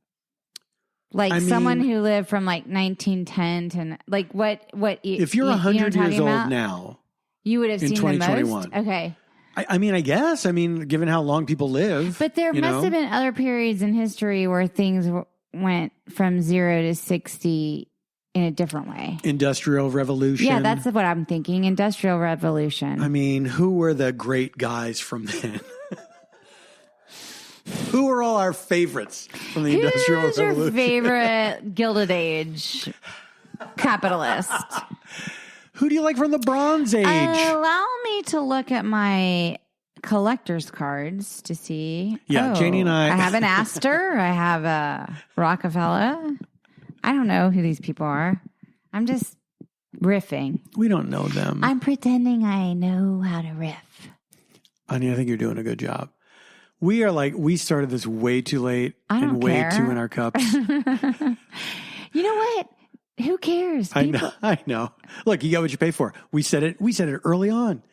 Like someone who lived from like 1910 to like what if you're 100 years old now, you would have seen the most. Okay. I guess. Given how long people live. But there must have been other periods in history where things went from 0 to 60 in a different way. Industrial Revolution. Yeah, that's what I'm thinking. Industrial Revolution. Who were the great guys from then? Who are all our favorites from the Industrial Who's Revolution? your favorite Gilded Age capitalist? Who do you like from the Bronze Age? Allow me to look at my collector's cards to see. Yeah, Janie and I have an Astor. I have a Rockefeller. I don't know who these people are. I'm just riffing. We don't know them. I'm pretending I know how to riff. Honey, I think you're doing a good job. We started this way too late and way too in our cups. You know what? Who cares? I know. Look, you got what you pay for. We said it early on.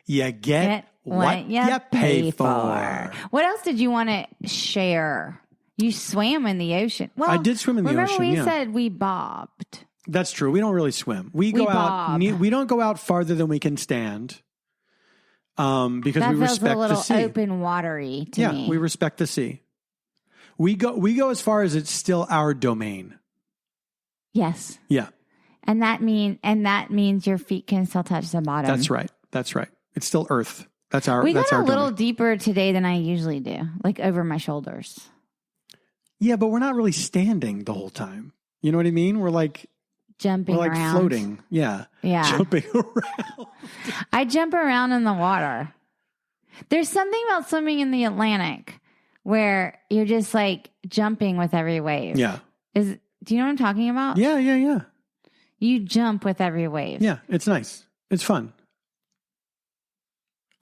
You get what you pay for. What else did you want to share? You swam in the ocean. Well, I did swim in the ocean. Remember we said we bobbed. That's true. We don't really swim. We go out. We don't go out farther than we can stand. Because that we respect the sea. That feels a little open watery to me. Yeah, we respect the sea. We go as far as it's still our domain. Yes. Yeah. And that means your feet can still touch the bottom. That's right. It's still Earth. That's our. We that's got our a little domain. deeper today than I usually do, like over my shoulders. Yeah, but we're not really standing the whole time. You know what I mean? We're like jumping around. Floating. Yeah. Jumping around. I jump around in the water. There's something about swimming in the Atlantic where you're just like jumping with every wave. Yeah. Do you know what I'm talking about? Yeah. You jump with every wave. Yeah, it's nice. It's fun.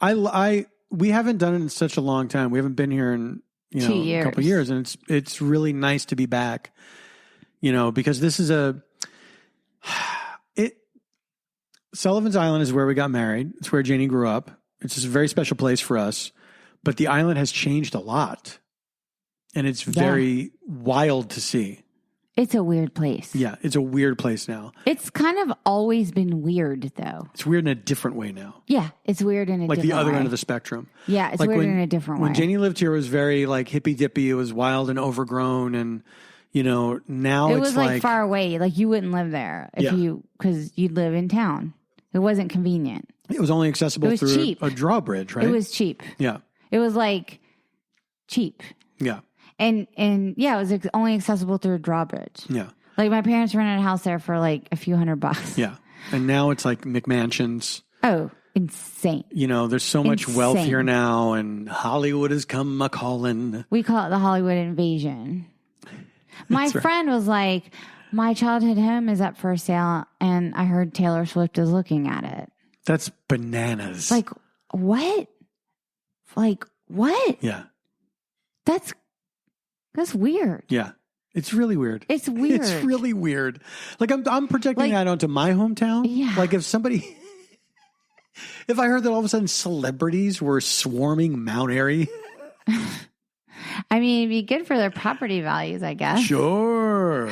We haven't done it in such a long time. We haven't been here in 2 years. A couple of years, and it's really nice to be back. Because this is Sullivan's Island is where we got married. It's where Janie grew up. It's just a very special place for us. But the island has changed a lot. And it's very wild to see. It's a weird place. Yeah, it's a weird place now. It's kind of always been weird, though. It's weird in a different way now. Yeah, it's weird in a different way. Like the other end of the spectrum. Yeah, it's weird in a different way. When Janie lived here, it was very like hippy-dippy. It was wild and overgrown. And, now it was like far away. Like you wouldn't live there because you'd live in town. It wasn't convenient. It was only accessible through cheap. a drawbridge, right? It was cheap. Yeah. It was like cheap. Yeah. And it was only accessible through a drawbridge. Yeah. Like my parents rented a house there for like a few $100. Yeah. And now it's like McMansions. Oh, insane. There's so much wealth here now, and Hollywood has come a-calling. We call it the Hollywood invasion. My friend was like, my childhood home is up for sale, and I heard Taylor Swift is looking at it. That's bananas. Like, what? Like, what? Yeah. That's weird. Yeah. It's really weird. It's weird. It's really weird. Like I'm projecting that onto my hometown. Yeah. Like if I heard that all of a sudden celebrities were swarming Mount Airy. I mean, it'd be good for their property values, I guess. Sure.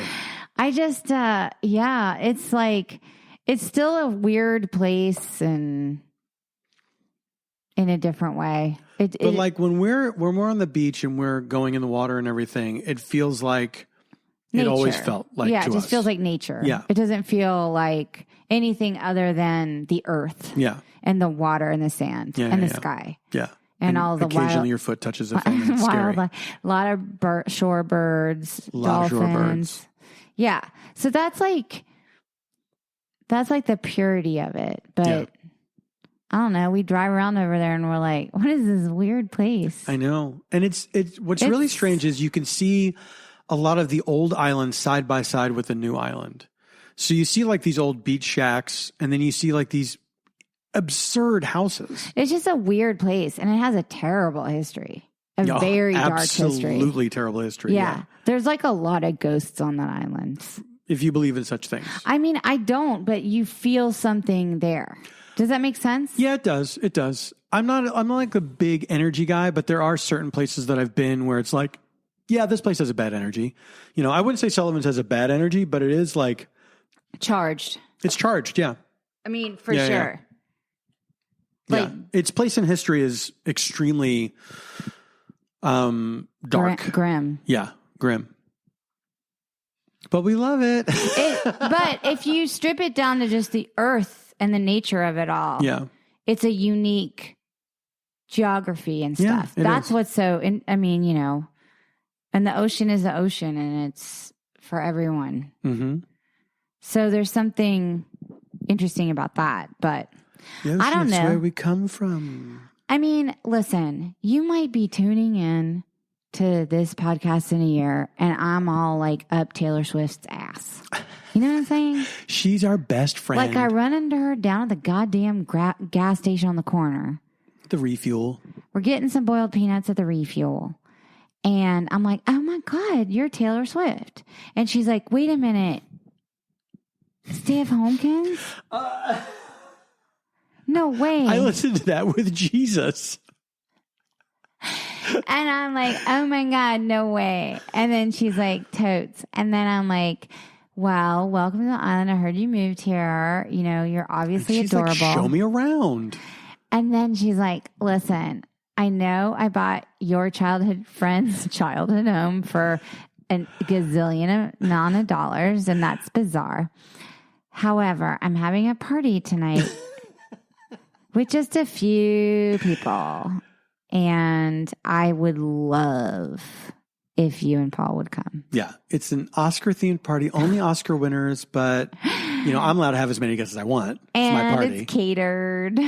I just, it's like, it's still a weird place and in a different way. But like when we're on the beach and we're going in the water and everything, it feels like nature. It always felt like it to just us. feels like nature. Yeah. It doesn't feel like anything other than the earth. Yeah. And the water and the sand and the sky. Yeah. And all the occasionally your foot touches a thing. It's scary. A lot of shore birds, dolphins. Yeah. So that's like the purity of it. But I don't know. We drive around over there and we're like, what is this weird place? I know. And it's what's really strange is you can see a lot of the old islands side by side with the new island. So you see like these old beach shacks, and then you see like these absurd houses. It's just a weird place, and it has a terrible history. Very dark history. Absolutely terrible history. Yeah. There's like a lot of ghosts on that island. If you believe in such things. I mean, I don't, but you feel something there. Does that make sense? Yeah, it does. It does. I'm not like a big energy guy, but there are certain places that I've been where it's like, yeah, this place has a bad energy. I wouldn't say Sullivan's has a bad energy, but it is like charged. It's charged, yeah. I mean, for sure. Yeah. Like its place in history is extremely dark. Grim. Yeah, grim. But we love it. But if you strip it down to just the earth and the nature of it all, yeah, it's a unique geography and Yeah, stuff. it That's is. what's so, I mean, you know, and the ocean is the ocean and it's for everyone. Mm-hmm. So there's something interesting about that. But I don't know. Where we come from. I mean, listen, you might be tuning in to this podcast in a year and I'm all like up Taylor Swift's ass. You know what I'm saying? She's our best friend. Like I run into her down at the goddamn gas station on the corner. The refuel. We're getting some boiled peanuts at the refuel. And I'm like, oh my God, you're Taylor Swift. And she's like, wait a minute. Stayfhomekins? No way. I listened to that with Jesus. And I'm like, oh my God, no way. And then she's like, totes. And then I'm like, well, welcome to the island. I heard you moved here. You know, you're obviously She's adorable. like, show me around. And then she's like, listen, I know I bought your childhood friend's childhood home for a gazillion amount of dollars, and that's bizarre. However, I'm having a party tonight with just a few people, and I would love if you and Paul would come. Yeah, it's an Oscar-themed party, only Oscar winners, but, you know, I'm allowed to have as many guests as I want. It's my party. And it's catered.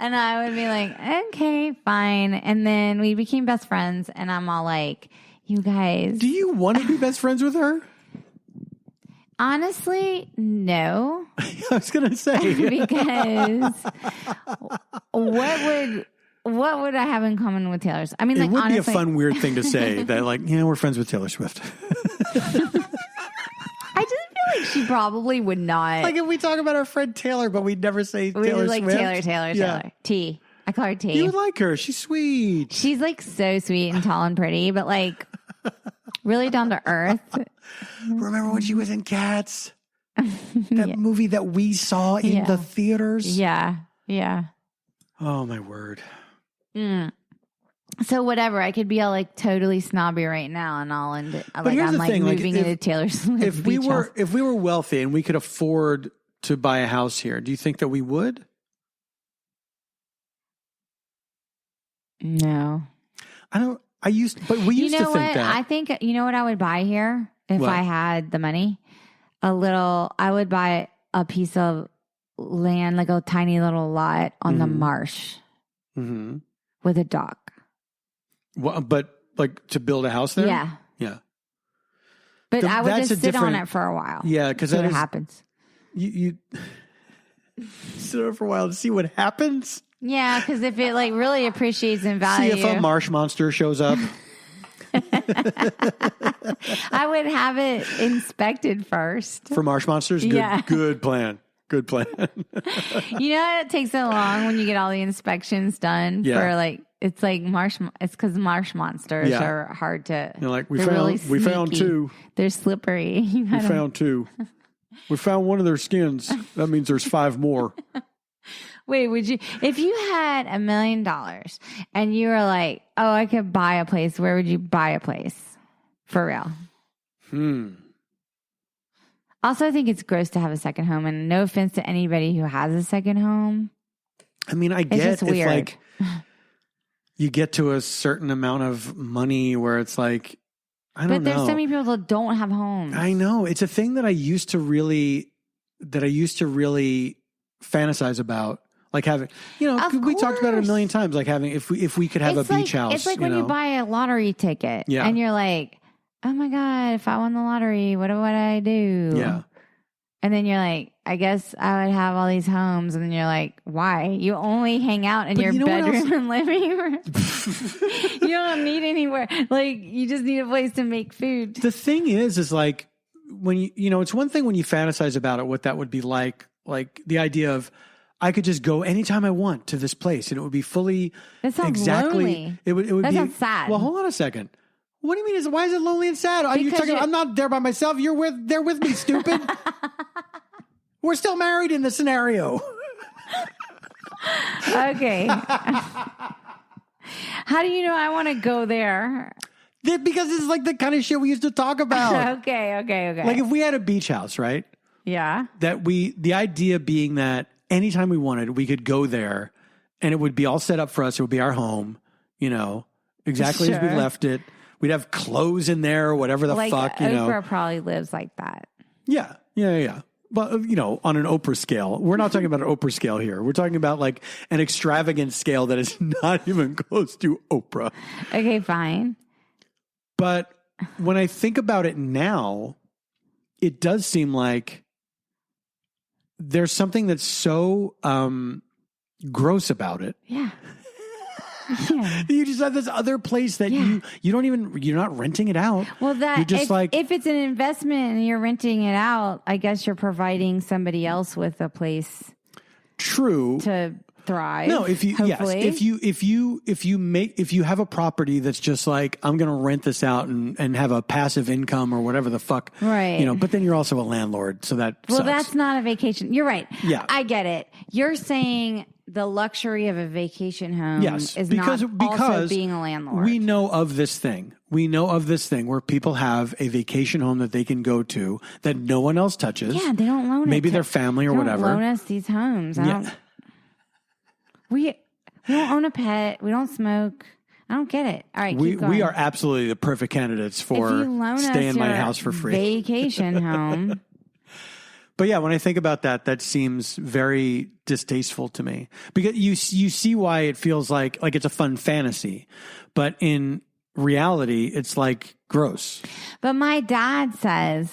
And I would be like, okay, fine. And then we became best friends, and I'm all like, you guys. Do you want to be best friends with her? Honestly, no. I was going to say. Because what would I have in common with Taylor Swift? I mean, It like, would honestly, be a fun, weird thing to say that, like, yeah, we're friends with Taylor Swift. I just feel like she probably would not. Like if we talk about our friend Taylor, but we'd never say we Taylor just like Swift. Taylor. T. I call her T. You would like her. She's sweet. She's like so sweet and tall and pretty, but like really down to earth. Remember when she was in Cats? That movie that we saw in the theaters? Yeah. Yeah. Oh, my word. Mm. So whatever, I could be all like totally snobby right now and all into like here's I'm the like thing, moving like, into Taylor Swift. If we were wealthy and we could afford to buy a house here, do you think that we would? No. We used to think that. I think you know what I would buy here if What? I had the money? I would buy a piece of land, like a tiny little lot on the marsh with a dock. Well, but like to build a house there? Yeah. Yeah. But I would that's just a sit on different- it for a while. Yeah, because See that what is, happens. you sit there for a while to see what happens. Yeah, because if it like really appreciates in See value, if a marsh monster shows up. I would have it inspected first. For marsh monsters? Good, Yeah. good plan. Good plan. You know how it takes so long when you get all the inspections done Yeah. for like it's like it's because marsh monsters Yeah. are hard to. You're like, we they're really found sneaky. two. They're slippery. You We gotta- found two. We found one of their skins. That means there's 5 more. Wait, if you had $1 million and you were like, oh, I could buy a place, where would you buy a place? For real. Also, I think it's gross to have a second home, and no offense to anybody who has a second home. I mean, I It's get just if weird. like you get to a certain amount of money where it's like, I don't But know. there's so many people that don't have homes. I know. It's a thing that I used to really fantasize about. Like having, Of we talked about it a course. million times. Like having, if we could have It's a beach house. It's like when you buy a lottery ticket, Yeah. and you're like, "Oh my god, if I won the lottery, what would I do?" Yeah. And then you're like, "I guess I would have all these homes." And then you're like, "Why? You only hang out in But your you know what bedroom else? and living room. You don't need anywhere. Like you just need a place to make food." The thing is like when it's one thing when you fantasize about it, what that would be like the idea of I could just go anytime I want to this place and it would be fully That sounds exactly. lonely. It would That be sounds sad. Well, hold on a second. What do you mean? Why is it lonely and sad? Are you Because talking? I'm not there by myself. They're with me, stupid. We're still married in the scenario. Okay. How do you know I want to go there? Because this is like the kind of shit we used to talk about. Okay. Like if we had a beach house, right? Yeah. The idea being that anytime we wanted, we could go there and it would be all set up for us. It would be our home, exactly as we left it. We'd have clothes in there or whatever the fuck, Oprah probably lives like that. Yeah. But, on an Oprah scale, we're not talking about an Oprah scale here. We're talking about like an extravagant scale that is not even close to Oprah. Okay, fine. But when I think about it now, it does seem like there's something that's so gross about it. Yeah. Yeah. You just have this other place that you don't even, you're not renting it out. Well, you're just if it's an investment and you're renting it out, I guess you're providing somebody else with a place. True. To thrive. No, if you have a property that's just like, I'm going to rent this out and have a passive income or whatever the fuck. Right. But then you're also a landlord. So sucks. That's not a vacation. You're right. Yeah. I get it. You're saying the luxury of a vacation home is because also being a landlord. We know of this thing. Where people have a vacation home that they can go to that no one else touches. Yeah, they don't loan it. Maybe their family or whatever. Loan us these homes. We don't own a pet. We don't smoke. I don't get it. All right, we are absolutely the perfect candidates for stay in my house for free. Vacation home. But yeah, when I think about that, that seems very distasteful to me because you see why it feels like it's a fun fantasy, but in reality, it's like gross. But my dad says,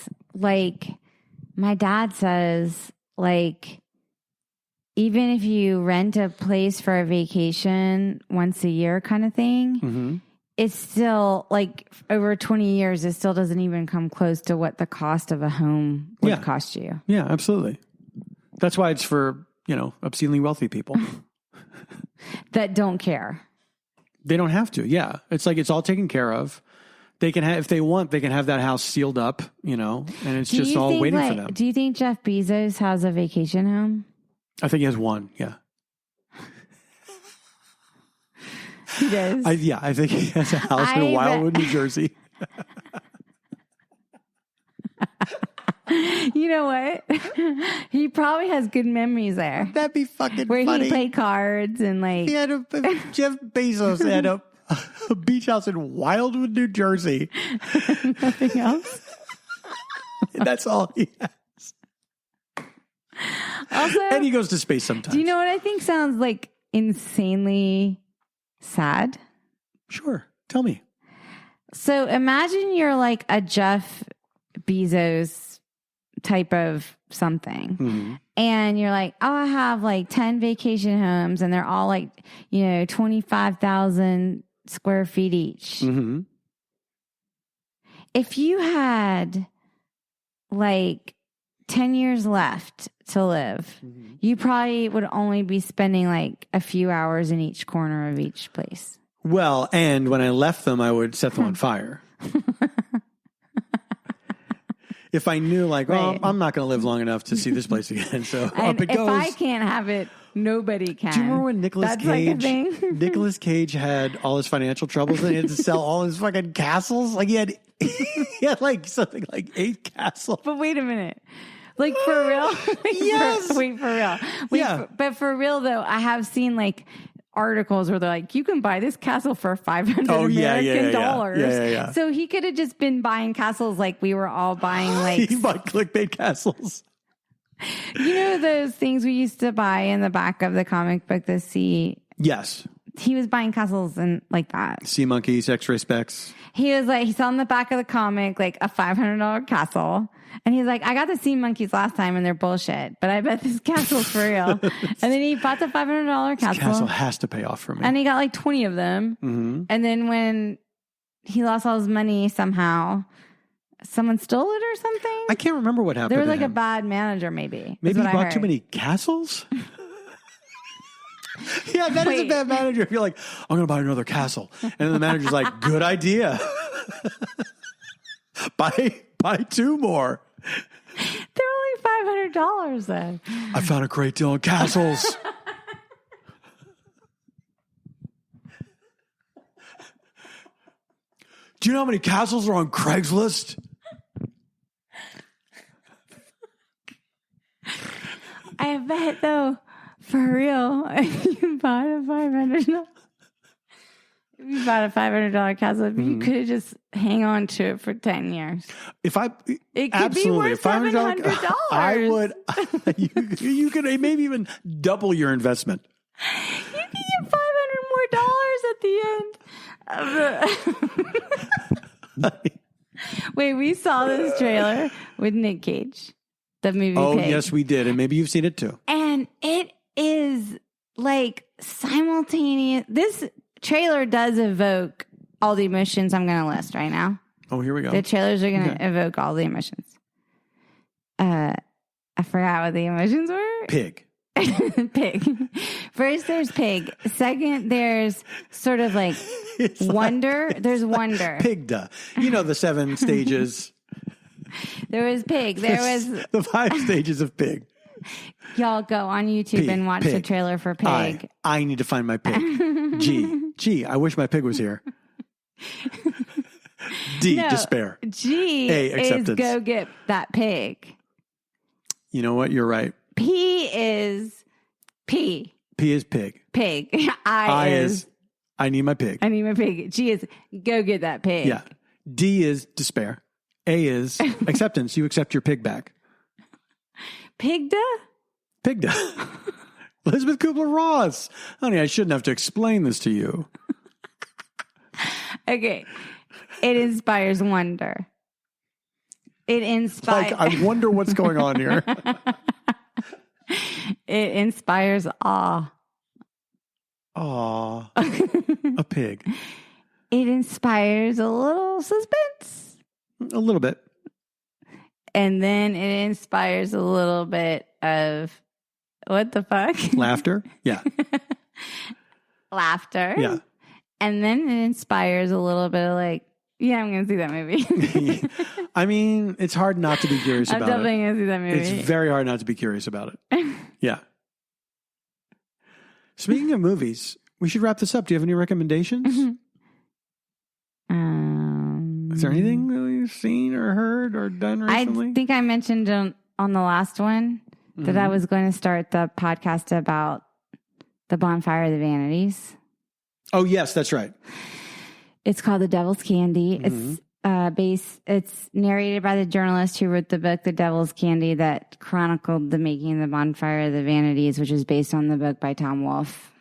even if you rent a place for a vacation once a year kind of thing, it's still over 20 years, it still doesn't even come close to what the cost of a home would cost you. Yeah, absolutely. That's why it's for, obscenely wealthy people. That don't care. They don't have to. Yeah. It's all taken care of. They can have, if they want, they can have that house sealed up, and it's just all waiting for them. Do you think Jeff Bezos has a vacation home? I think he has one. Yeah. He does. I think he has a house in Wildwood, New Jersey. You know what? He probably has good memories there. That'd be fucking where funny. He played cards and Jeff Bezos had a beach house in Wildwood, New Jersey. Nothing else. That's all he has. Also, and he goes to space sometimes. Do you know what I think sounds insanely sad? Sure. Tell me. So imagine you're a Jeff Bezos type of something. And you're I have 10 vacation homes and they're all 25,000 square feet each. If you had 10 years left to live, you probably would only be spending a few hours in each corner of each place. Well, and when I left them, I would set them on fire. If I knew I'm not going to live long enough to see this place again. So up it goes. If I can't have it, nobody can. Do you remember when Nicolas Cage had all his financial troubles and he had to sell all his fucking castles? He had something 8 castles. But wait a minute. For real? Yes. For real. But for real though, I have seen articles where they're you can buy this castle for $500 American dollars. Yeah. So he could have just been buying castles we were all buying he bought clickbait castles. You know those things we used to buy in the back of the comic book, the sea? Yes. He was buying castles and that. Sea monkeys, X-ray specs. He was he saw in the back of the comic a $500 castle. And he's I got the sea monkeys last time and they're bullshit, but I bet this castle's for real. And then he bought the $500 castle. This castle has to pay off for me. And he got 20 of them. And then when he lost all his money somehow, someone stole it or something? I can't remember what happened. There was a bad manager maybe. Maybe he bought too many castles? Yeah, that is a bad manager. If you're I'm going to buy another castle. And then the manager's good idea. Buy 2 more. They're only $500 then. I found a great deal on castles. Do you know how many castles are on Craigslist? I bet though, For real. You bought a $500. You bought a $500 castle, but you could have just hang on to it for 10 years. It could absolutely be worth $700. I would. You could maybe even double your investment. You can get $500 more at the end of the. Wait, we saw this trailer with Nick Cage, the movie. Oh, Pig. yes, we did, and maybe you've seen it too. And it is like simultaneous. This trailer does evoke all the emotions I'm going to list right now. Oh, here we go. The trailers are going to evoke all the emotions. I forgot what the emotions were. Pig. Pig. First, there's pig. Second, there's sort of like wonder. There's wonder. Pigda. You know the 7 stages. There was pig. There was the 5 stages of pig. Y'all go on YouTube and watch the trailer for pig. I need to find my pig. G. I wish my pig was here. D. Despair. G. A. Acceptance. Is go get that pig. You know what? You're right. P is P. P is pig. Pig. I is I need my pig. I need my pig. G is go get that pig. Yeah. D is despair. A is acceptance. You accept your pig back. Pigda? Pigda. Elizabeth Kubler-Ross. Honey, I shouldn't have to explain this to you. Okay. It inspires wonder. It inspires. Like, I wonder what's going on here. It inspires awe. Aw. A pig. It inspires a little suspense. A little bit. And then it inspires a little bit of what the fuck? Laughter. Yeah. Laughter. Yeah. And then it inspires a little bit of like, yeah, I'm going to see that movie. I mean, it's hard not to be curious about it. I'm definitely going to see that movie. It's very hard not to be curious about it. Yeah. Speaking of movies, we should wrap this up. Do you have any recommendations? Is there anything that you've seen or heard or done recently? I think I mentioned on the last one that I was going to start the podcast about the Bonfire of the Vanities. Oh, yes, that's right. It's called The Devil's Candy. It's narrated by the journalist who wrote the book The Devil's Candy that chronicled the making of the Bonfire of the Vanities, which is based on the book by Tom Wolfe.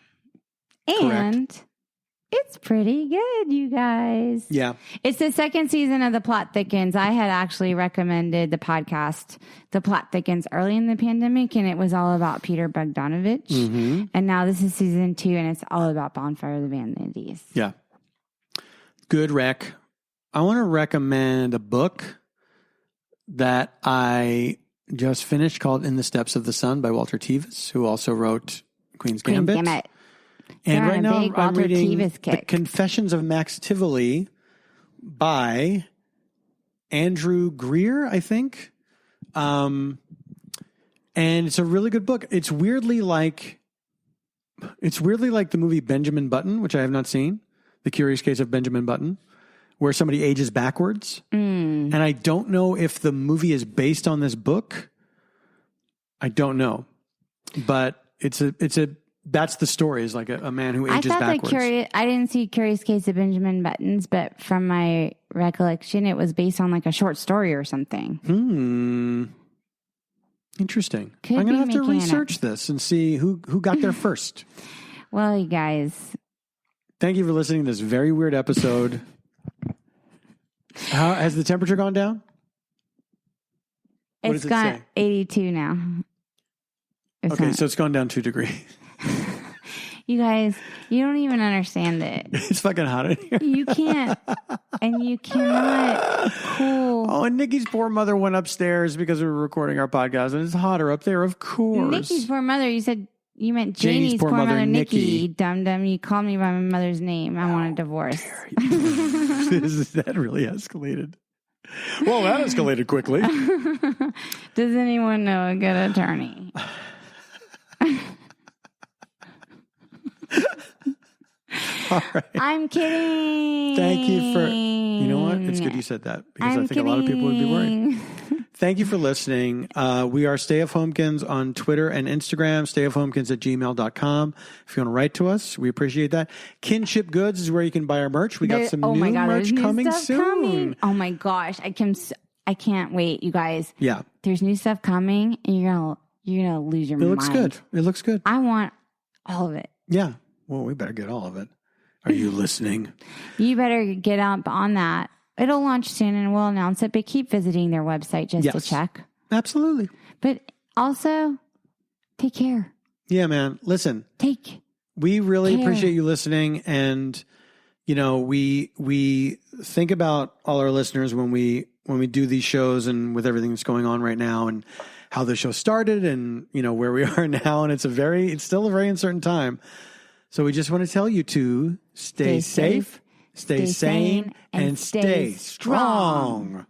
And it's pretty good, you guys. Yeah. It's the second season of The Plot Thickens. I had actually recommended the podcast The Plot Thickens early in the pandemic, and it was all about Peter Bogdanovich. And now this is season 2, and it's all about Bonfire of the Vanities. Yeah. Good rec. I want to recommend a book that I just finished called In the Steps of the Sun by Walter Tevis, who also wrote Queen's Gambit. And right now I'm reading The Confessions of Max Tivoli by Andrew Greer, I think. And it's a really good book. It's weirdly like the movie Benjamin Button, which I have not seen. The Curious Case of Benjamin Button, where somebody ages backwards. And I don't know if the movie is based on this book. I don't know. But that's the story, is like a man who ages backwards. I didn't see Curious Case of Benjamin Buttons, but from my recollection, it was based on like a short story or something. Interesting. I'm going to have to research this and see who got there first. Well, you guys. Thank you for listening to this very weird episode. Has the temperature gone down? It's gone 82 now. So it's gone down 2 degrees. You guys, you don't even understand it. It's fucking hot in here. You can't, and you cannot cool. Oh, and Nikki's poor mother went upstairs because we were recording our podcast, and it's hotter up there, of course. Nikki's poor mother, you meant Janie's poor mother, Nikki. Dum-dum, you called me by my mother's name. I want a divorce. That really escalated. Well, that escalated quickly. Does anyone know a good attorney? All right. I'm kidding. Thank you for... You know what? It's good you said that, because I think a lot of people would be worried. Thank you for listening. We are stayfhomekins on Twitter and Instagram, stayfhomekins@gmail.com. If you want to write to us, we appreciate that. Kinship Goods is where you can buy our merch. We got some new merch coming soon. Oh my gosh. I can't wait, you guys. Yeah. There's new stuff coming and you're gonna lose your mind. It looks good. I want all of it. Yeah. Well, we better get all of it. Are you listening? You better get up on that. It'll launch soon and we'll announce it, but keep visiting their website just to check. Absolutely. But also, take care. Yeah, man. Listen. We really appreciate you listening. And, you know, we think about all our listeners when we do these shows and with everything that's going on right now and how the show started and, you know, where we are now. And it's still a very uncertain time. So we just want to tell you to stay safe. Stay sane and stay strong.